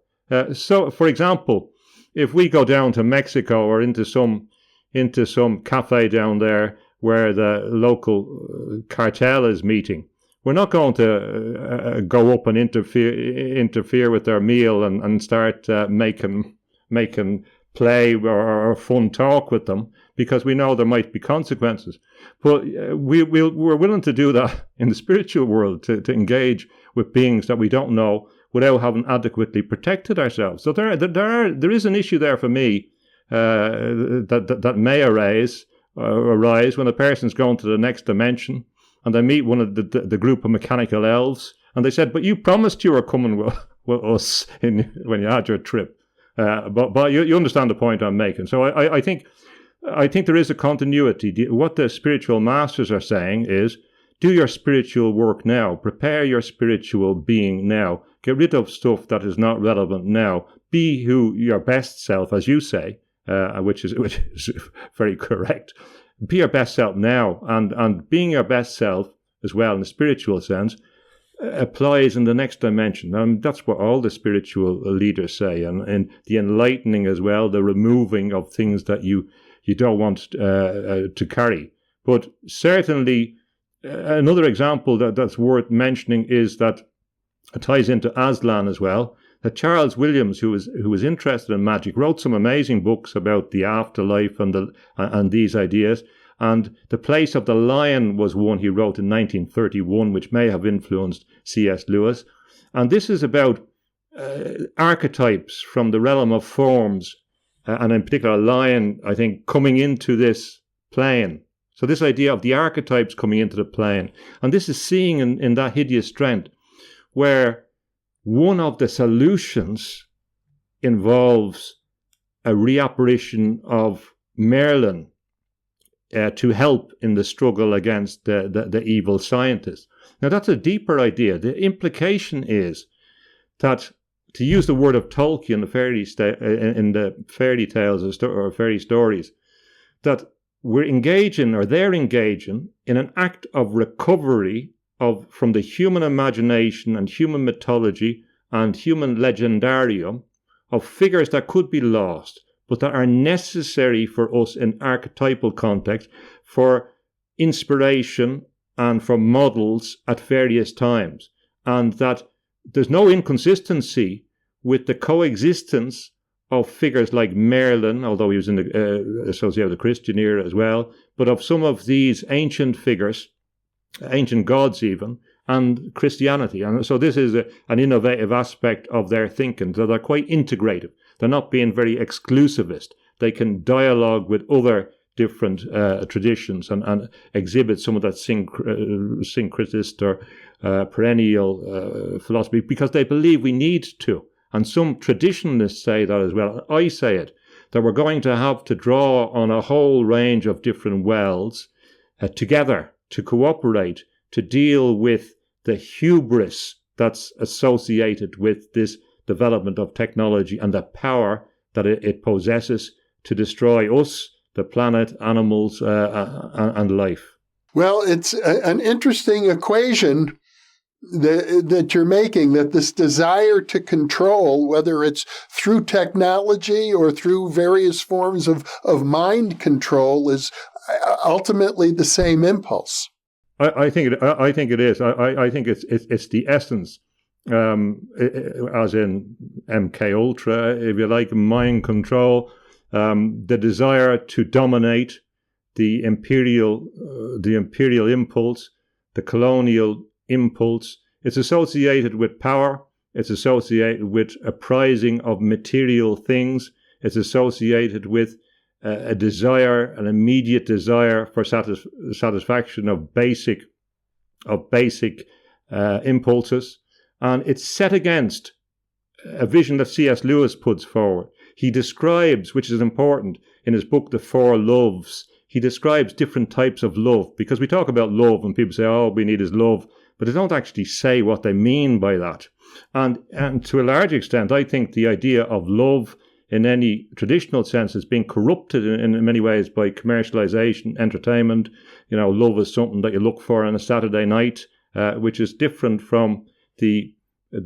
So, for example, if we go down to Mexico or into some cafe down there where the local cartel is meeting, we're not going to go up and interfere with their meal and start making play or fun talk with them, because we know there might be consequences. But we're willing to do that in the spiritual world, to engage with beings that we don't know without having adequately protected ourselves. So there is an issue there for me that may arise when a person's going to the next dimension and they meet one of the group of mechanical elves, and they said, "But you promised you were coming with us when you had your trip." But you understand the point I'm making. So I think there is a continuity. What the spiritual masters are saying is, do your spiritual work now. Prepare your spiritual being now. Get rid of stuff that is not relevant now. Be your best self, as you say, which is very correct. Be your best self now, and being your best self as well in the spiritual sense applies in the next dimension. And that's what all the spiritual leaders say, and the enlightening as well, the removing of things that you don't want to carry. But certainly another example that's worth mentioning is that it ties into Aslan as well, that Charles Williams, who was interested in magic, wrote some amazing books about the afterlife and these ideas. And The Place of the Lion was one he wrote in 1931, which may have influenced C.S. Lewis. And this is about archetypes from the realm of forms, and in particular a lion, I think, coming into this plane. So this idea of the archetypes coming into the plane. And this is seeing in that hideous strength, where one of the solutions involves a reapparition of Merlin to help in the struggle against the evil scientist. Now that's a deeper idea. The implication is that, to use the word of Tolkien in the fairy tales or fairy stories, that we're engaging, or they're engaging, in an act of recovery from the human imagination and human mythology and human legendarium of figures that could be lost, but that are necessary for us in archetypal context for inspiration and for models at various times. And that there's no inconsistency with the coexistence of figures like Merlin, although he was associated with the Christian era as well, but of some of these ancient figures, ancient gods even, and Christianity. And so this is an innovative aspect of their thinking, so they're quite integrative. They're not being very exclusivist. They can dialogue with other different traditions and exhibit some of that syncretist or perennial philosophy, because they believe we need to. And some traditionalists say that as well. I say it, that we're going to have to draw on a whole range of different wells together to cooperate to deal with the hubris that's associated with this development of technology and the power that it possesses to destroy us, the planet, animals, and life. Well, it's an interesting equation that you're making, that this desire to control, whether it's through technology or through various forms of mind control, is ultimately the same impulse. I think it is. I think it's the essence, as in MK Ultra, if you like, mind control, the desire to dominate, the imperial impulse, the colonial impulse. It's associated with power. It's associated with appraising of material things. It's associated with a desire, an immediate desire for satisfaction of basic impulses, and it's set against a vision that C.S. Lewis puts forward. He describes, which is important, in his book, The Four Loves, he describes different types of love, because we talk about love and people say, all we need is love, but they don't actually say what they mean by that. And to a large extent, I think the idea of love in any traditional sense is being corrupted in many ways by commercialization, entertainment. You know, love is something that you look for on a Saturday night, which is different from the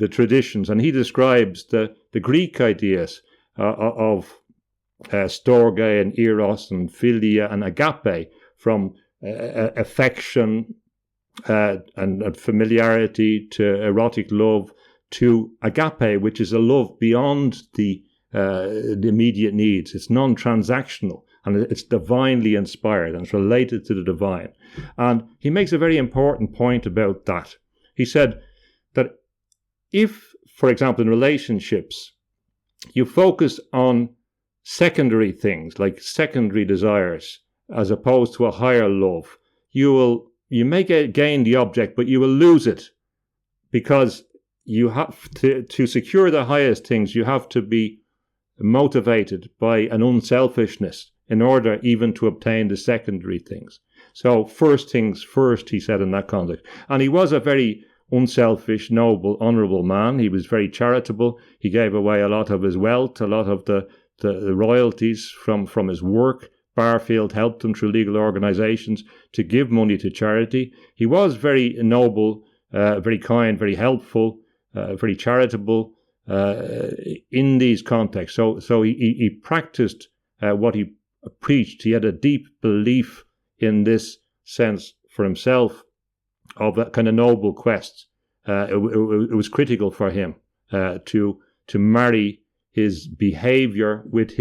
traditions. And he describes the Greek ideas of storge and eros and philia and agape, from affection and familiarity to erotic love, to agape, which is a love beyond the immediate needs. It's non-transactional and it's divinely inspired and it's related to the divine. And he makes a very important point about that. He said that if, for example, in relationships, you focus on secondary things like secondary desires as opposed to a higher love, you may gain the object, but you will lose it, because you have to secure the highest things. You have to be motivated by an unselfishness in order even to obtain the secondary things. So first things first, he said in that context. And he was a very unselfish, noble, honourable man. He was very charitable. He gave away a lot of his wealth, a lot of the royalties from his work. Barfield helped him through legal organisations to give money to charity. He was very noble, very kind, very helpful, very charitable in these contexts. So he practiced what he preached. He had a deep belief in this sense for himself of a kind of noble quest. It was critical for him to marry his behaviour with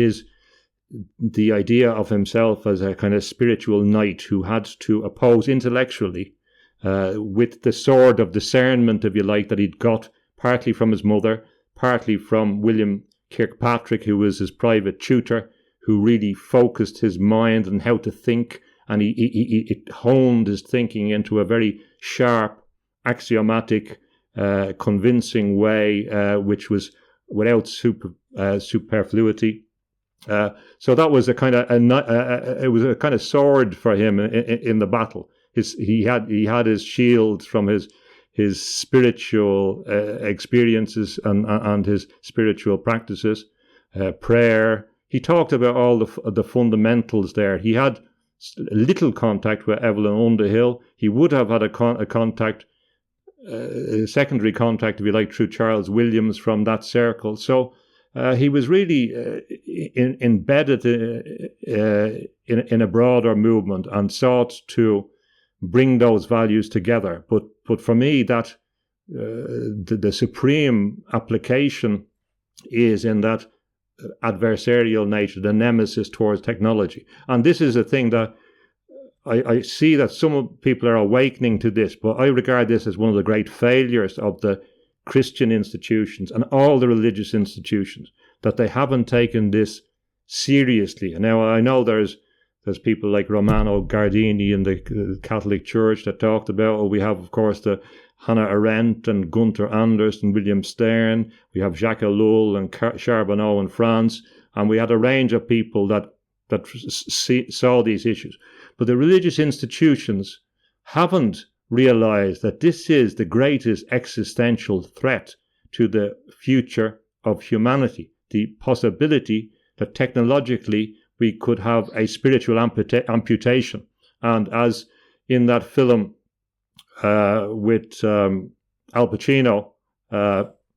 the idea of himself as a kind of spiritual knight who had to oppose intellectually with the sword of discernment, if you like, that he'd got partly from his mother, partly from William Kirkpatrick, who was his private tutor, who really focused his mind on how to think, and he honed his thinking into a very sharp, axiomatic, convincing way, which was without superfluity. So that was a kind of sword for him in the battle. He had his shield from his spiritual experiences and his spiritual practices, prayer. He talked about all the fundamentals there. He had little contact with Evelyn Underhill. He would have had a secondary contact, if you like, through Charles Williams from that circle. So he was really embedded in a broader movement and sought to bring those values together. But for me, that the supreme application is in that adversarial nature, the nemesis towards technology. And this is a thing that I see that some people are awakening to this, but I regard this as one of the great failures of the Christian institutions and all the religious institutions, that they haven't taken this seriously. And now I know there's people like Romano Guardini in the Catholic Church that talked about, we have, of course, the Hannah Arendt and Gunther Anders and William Stern. We have Jacques Ellul and Charbonneau in France. And we had a range of people that saw these issues. But the religious institutions haven't realized that this is the greatest existential threat to the future of humanity, the possibility that technologically we could have a spiritual amputation. And as in that film with Al Pacino,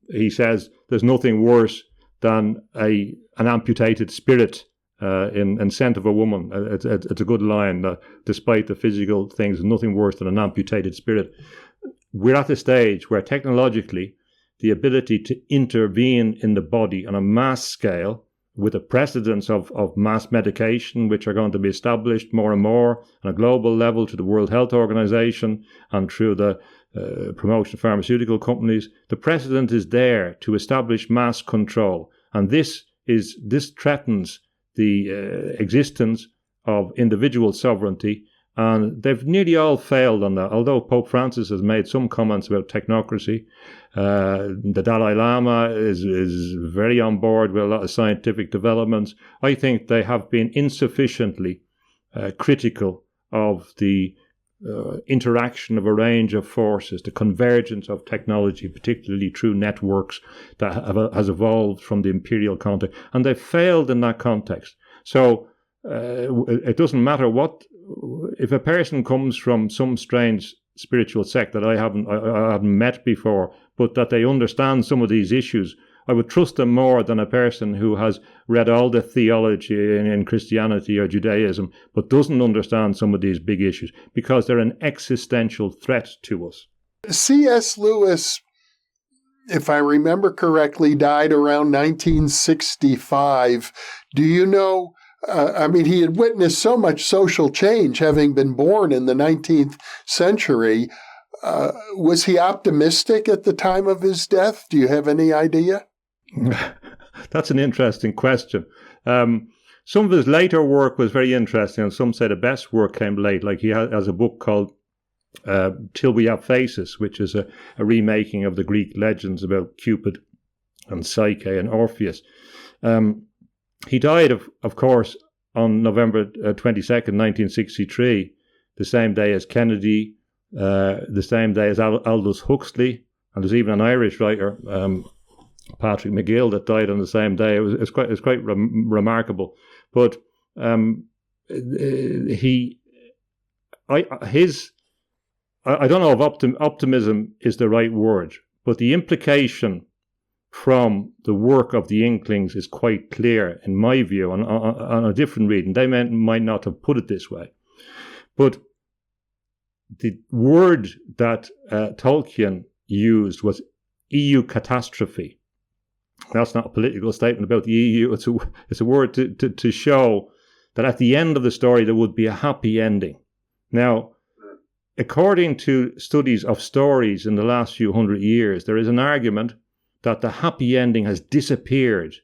he says there's nothing worse than an amputated spirit in Scent of a Woman. It's a good line. Despite the physical things, nothing worse than an amputated spirit. We're at the stage where technologically the ability to intervene in the body on a mass scale with the precedents of mass medication, which are going to be established more and more on a global level to the World Health Organization and through the promotion of pharmaceutical companies, the precedent is there to establish mass control. And this threatens the existence of individual sovereignty, and they've nearly all failed on that. Although Pope Francis has made some comments about technocracy, the Dalai Lama is very on board with a lot of scientific developments. I think they have been insufficiently critical of the interaction of a range of forces, the convergence of technology, particularly through networks that has evolved from the imperial context, and they've failed in that context. So it doesn't matter if a person comes from some strange spiritual sect that I haven't met before, but that they understand some of these issues, I would trust them more than a person who has read all the theology in Christianity or Judaism, but doesn't understand some of these big issues, because they're an existential threat to us. C.S. Lewis, if I remember correctly, died around 1965. Do you know, he had witnessed so much social change, having been born in the 19th century. Was he optimistic at the time of his death? Do you have any idea? That's an interesting question. Some of his later work was very interesting, and some say the best work came late. Like he has a book called Till We Have Faces, which is a remaking of the Greek legends about Cupid and Psyche and Orpheus. He died, of course, on November 22nd, 1963, the same day as Kennedy, the same day as Aldous Huxley, and there's even an Irish writer, Patrick McGill, that died on the same day. It's quite remarkable. But I don't know if optimism is the right word, but the implication from the work of the Inklings is quite clear, in my view, on a different reading. They might not have put it this way. But the word that Tolkien used was EU catastrophe. That's not a political statement about the EU. It's a word to show that at the end of the story there would be a happy ending. Now, according to studies of stories in the last few hundred years, there is an argument that the happy ending has disappeared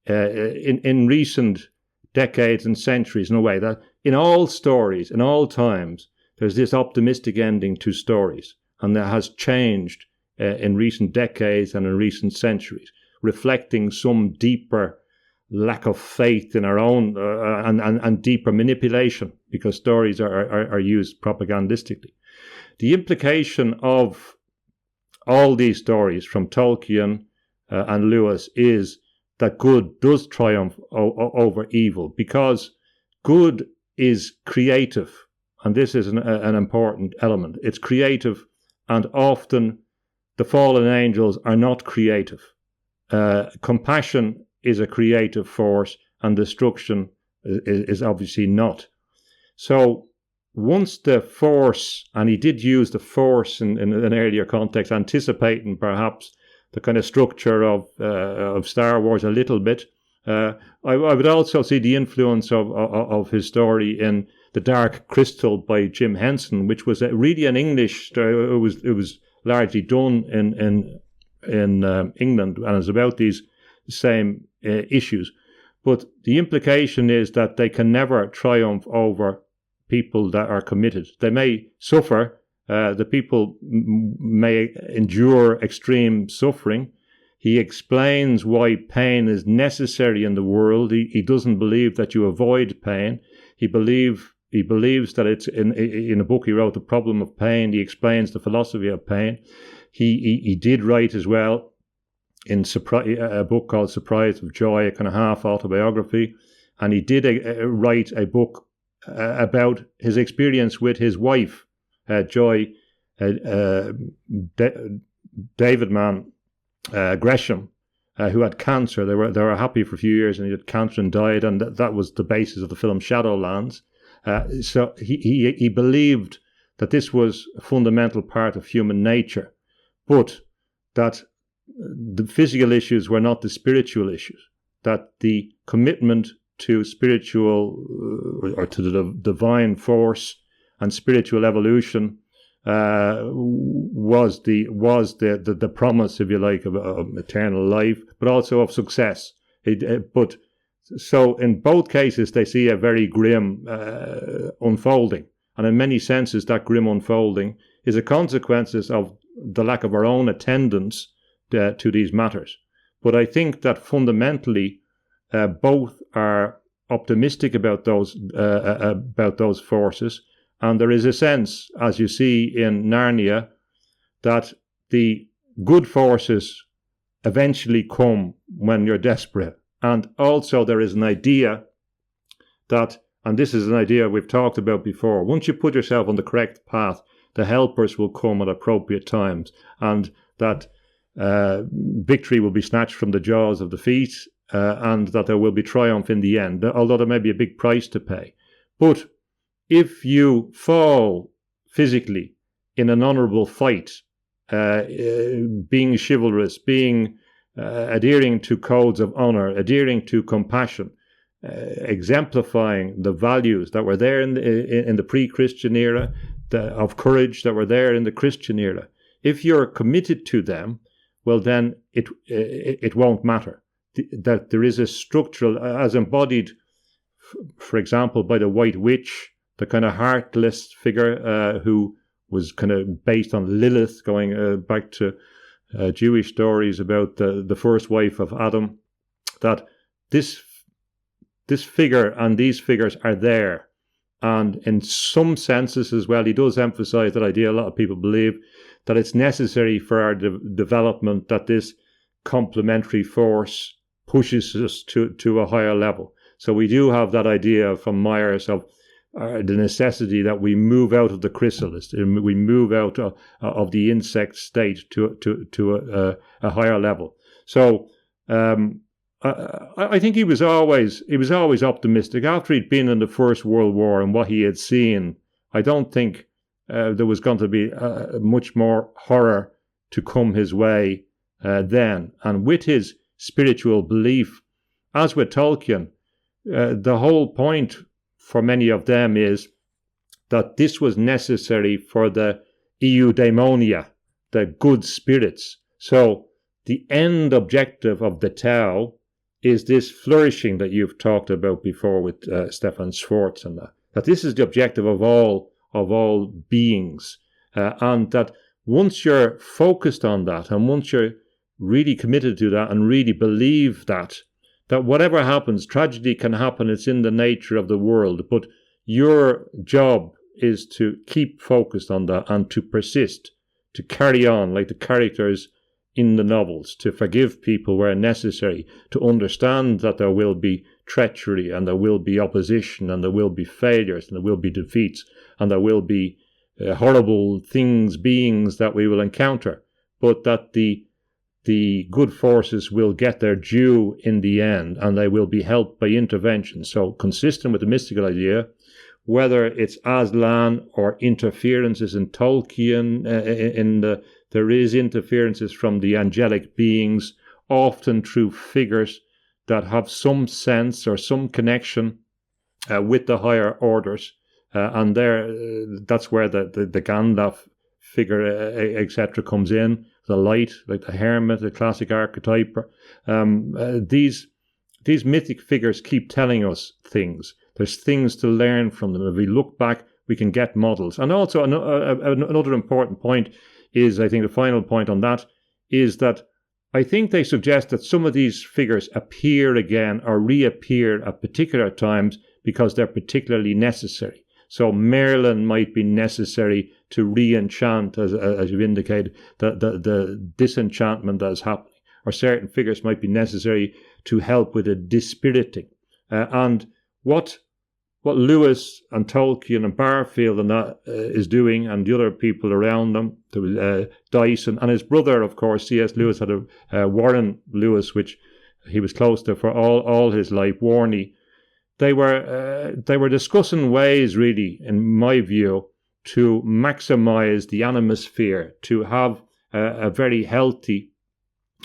in recent decades and centuries, in a way that in all stories, in all times, there's this optimistic ending to stories, and that has changed in recent decades and in recent centuries, reflecting some deeper lack of faith in our own and deeper manipulation, because stories are used propagandistically. The implication of all these stories from Tolkien and Lewis is that good does triumph over evil, because good is creative, and this is an important element. It's creative, and often the fallen angels are not creative. Compassion is a creative force, and destruction is obviously not. So once the Force, and he did use the Force in an earlier context, anticipating perhaps the kind of structure of Star Wars a little bit, I would also see the influence of his story in The Dark Crystal by Jim Henson, which was really an English story. It was largely done in England, and it's about these same issues. But the implication is that they can never triumph over people that are committed. They may suffer. The people may endure extreme suffering. He explains why pain is necessary in the world. He doesn't believe that you avoid pain. He believes that it's in a book he wrote, The Problem of Pain. He explains the philosophy of pain. He did write as well in a book called Surprise of Joy, a kind of half autobiography, and he did write a book about his experience with his wife, Joy David Mann Gresham, who had cancer. They were happy for a few years, and he had cancer and died, and that was the basis of the film Shadowlands. So he believed that this was a fundamental part of human nature, but that the physical issues were not the spiritual issues, that the commitment to spiritual or to the divine force and spiritual evolution was the promise, if you like, of eternal life, but also of success. But so in both cases, they see a very grim unfolding, and in many senses, that grim unfolding is a consequence of the lack of our own attendance to these matters. But I think that fundamentally, both are optimistic about those forces, and there is a sense, as you see in Narnia, that the good forces eventually come when you're desperate. And also there is an idea that, and this is an idea we've talked about before, once you put yourself on the correct path, the helpers will come at appropriate times, and that victory will be snatched from the jaws of defeat, and that there will be triumph in the end, although there may be a big price to pay. But if you fall physically in an honourable fight, being chivalrous, being adhering to codes of honour, adhering to compassion, exemplifying the values that were there in the pre-Christian era, of courage that were there in the Christian era, if you're committed to them, well, then it won't matter. That there is a structural, as embodied, for example, by the White Witch, the kind of heartless figure who was kind of based on Lilith, going back to Jewish stories about the first wife of Adam, that this figure and these figures are there. And in some senses as well, he does emphasize that idea, a lot of people believe, that it's necessary for our development that this complementary force pushes us to a higher level. So we do have that idea from Myers of the necessity that we move out of the chrysalis, we move out of the insect state to a higher level. So I think he was always optimistic. After he'd been in the First World War and what he had seen, I don't think there was going to be much more horror to come his way then. And with his spiritual belief, as with Tolkien, the whole point for many of them is that this was necessary for the eudaimonia, the good spirits. So the end objective of the Tao is this flourishing that you've talked about before with Stefan Schwartz, and that this is the objective of all beings, and that once you're focused on that, and once you're really committed to that, and really believe that whatever happens, tragedy can happen, it's in the nature of the world, but your job is to keep focused on that and to persist, to carry on like the characters in the novels, to forgive people where necessary, to understand that there will be treachery and there will be opposition and there will be failures and there will be defeats and there will be horrible beings that we will encounter, but that the good forces will get their due in the end and they will be helped by intervention. So consistent with the mystical idea, whether it's Aslan or interferences in Tolkien, there is interferences from the angelic beings, often through figures that have some sense or some connection with the higher orders, and that's where the Gandalf figure, etc., comes in. The light, like the hermit, the classic archetype. These mythic figures keep telling us things. There's things to learn from them. If we look back, we can get models. And also another important point is, I think the final point on that, is that I think they suggest that some of these figures appear again or reappear at particular times because they're particularly necessary. So Merlin might be necessary to re-enchant, as you've indicated, the disenchantment that is happening. or certain figures might be necessary to help with a dispiriting. And what Lewis and Tolkien and Barfield and that is doing, and the other people around them, there was Dyson and his brother, of course, C.S. Lewis had a Warren Lewis, which he was close to for all his life, Warney. They were discussing ways, really, in my view, to maximize the animosphere, to have a very healthy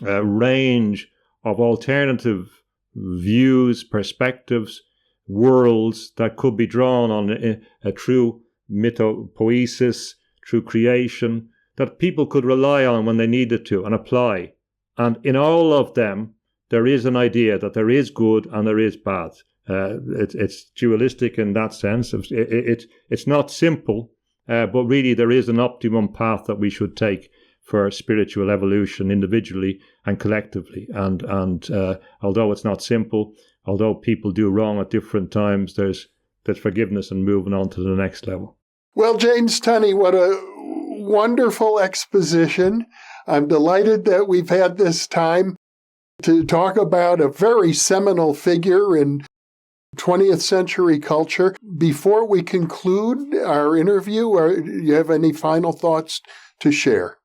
range of alternative views, perspectives, worlds that could be drawn on a true mythopoesis, true creation, that people could rely on when they needed to and apply. And in all of them, there is an idea that there is good and there is bad. It's dualistic in that sense. It's not simple, but really there is an optimum path that we should take for spiritual evolution individually and collectively. And although it's not simple, although people do wrong at different times, there's forgiveness and moving on to the next level. Well, James Tunney, what a wonderful exposition. I'm delighted that we've had this time to talk about a very seminal figure in 20th century culture. Before we conclude our interview, do you have any final thoughts to share?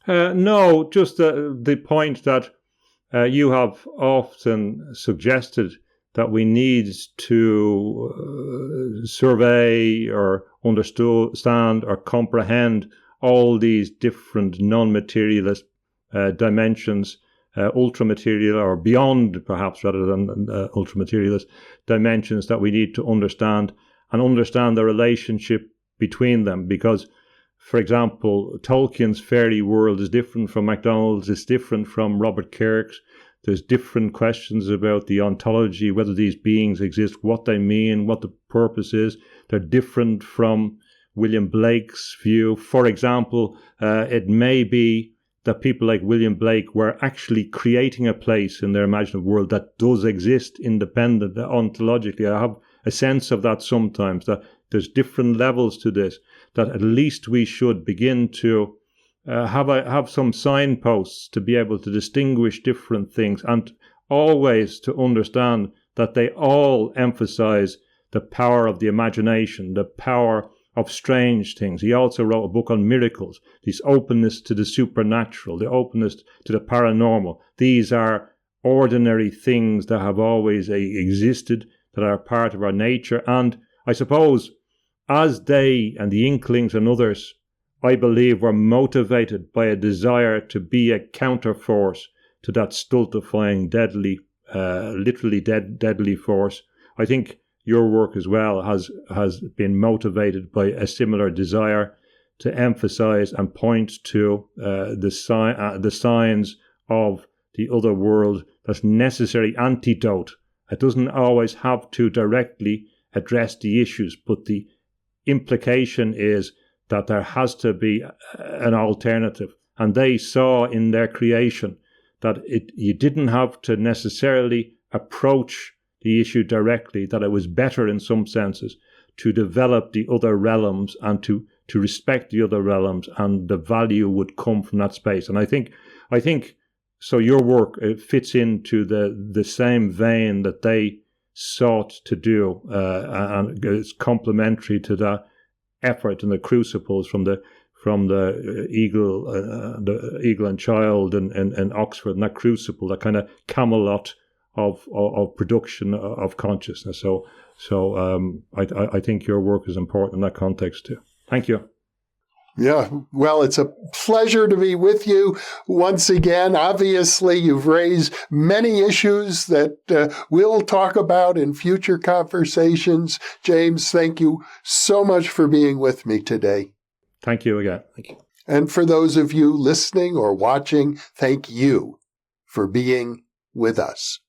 No, just the point that you have often suggested, that we need to survey or understand or comprehend all these different non-materialist dimensions, ultra-material or beyond, perhaps, rather than ultra-materialist dimensions that we need to understand, and understand the relationship between them. Because, for example, Tolkien's fairy world is different from MacDonald's, it's different from Robert Kirk's. There's different questions about the ontology, whether these beings exist, what they mean, what the purpose is. They're different from William Blake's view. For example, it may be that people like William Blake were actually creating a place in their imaginative world that does exist independent, ontologically. I have a sense of that sometimes, that there's different levels to this, that at least we should begin to have some signposts to be able to distinguish different things, and always to understand that they all emphasize the power of the imagination, the power of strange things. He also wrote a book on miracles, this openness to the supernatural, the openness to the paranormal. These are ordinary things that have always existed, that are part of our nature. And I suppose as they and the Inklings and others, I believe, were motivated by a desire to be a counterforce to that stultifying, deadly, literally deadly force, I think your work as well has been motivated by a similar desire to emphasize and point to the signs of the other world, that's necessary antidote. It doesn't always have to directly address the issues, but the implication is that there has to be an alternative. And they saw in their creation that you didn't have to necessarily approach the issue directly, that it was better in some senses to develop the other realms and to respect the other realms, and the value would come from that space. And I think so your work, it fits into the same vein that they sought to do, and it's complementary to that effort in the crucibles from the eagle and child in Oxford, and that crucible, that kind of Camelot of production of consciousness. So I think your work is important in that context too. Thank you. Yeah, well, it's a pleasure to be with you once again. Obviously, you've raised many issues that we'll talk about in future conversations. James, thank you so much for being with me today. Thank you again. Thank you. And for those of you listening or watching, thank you for being with us.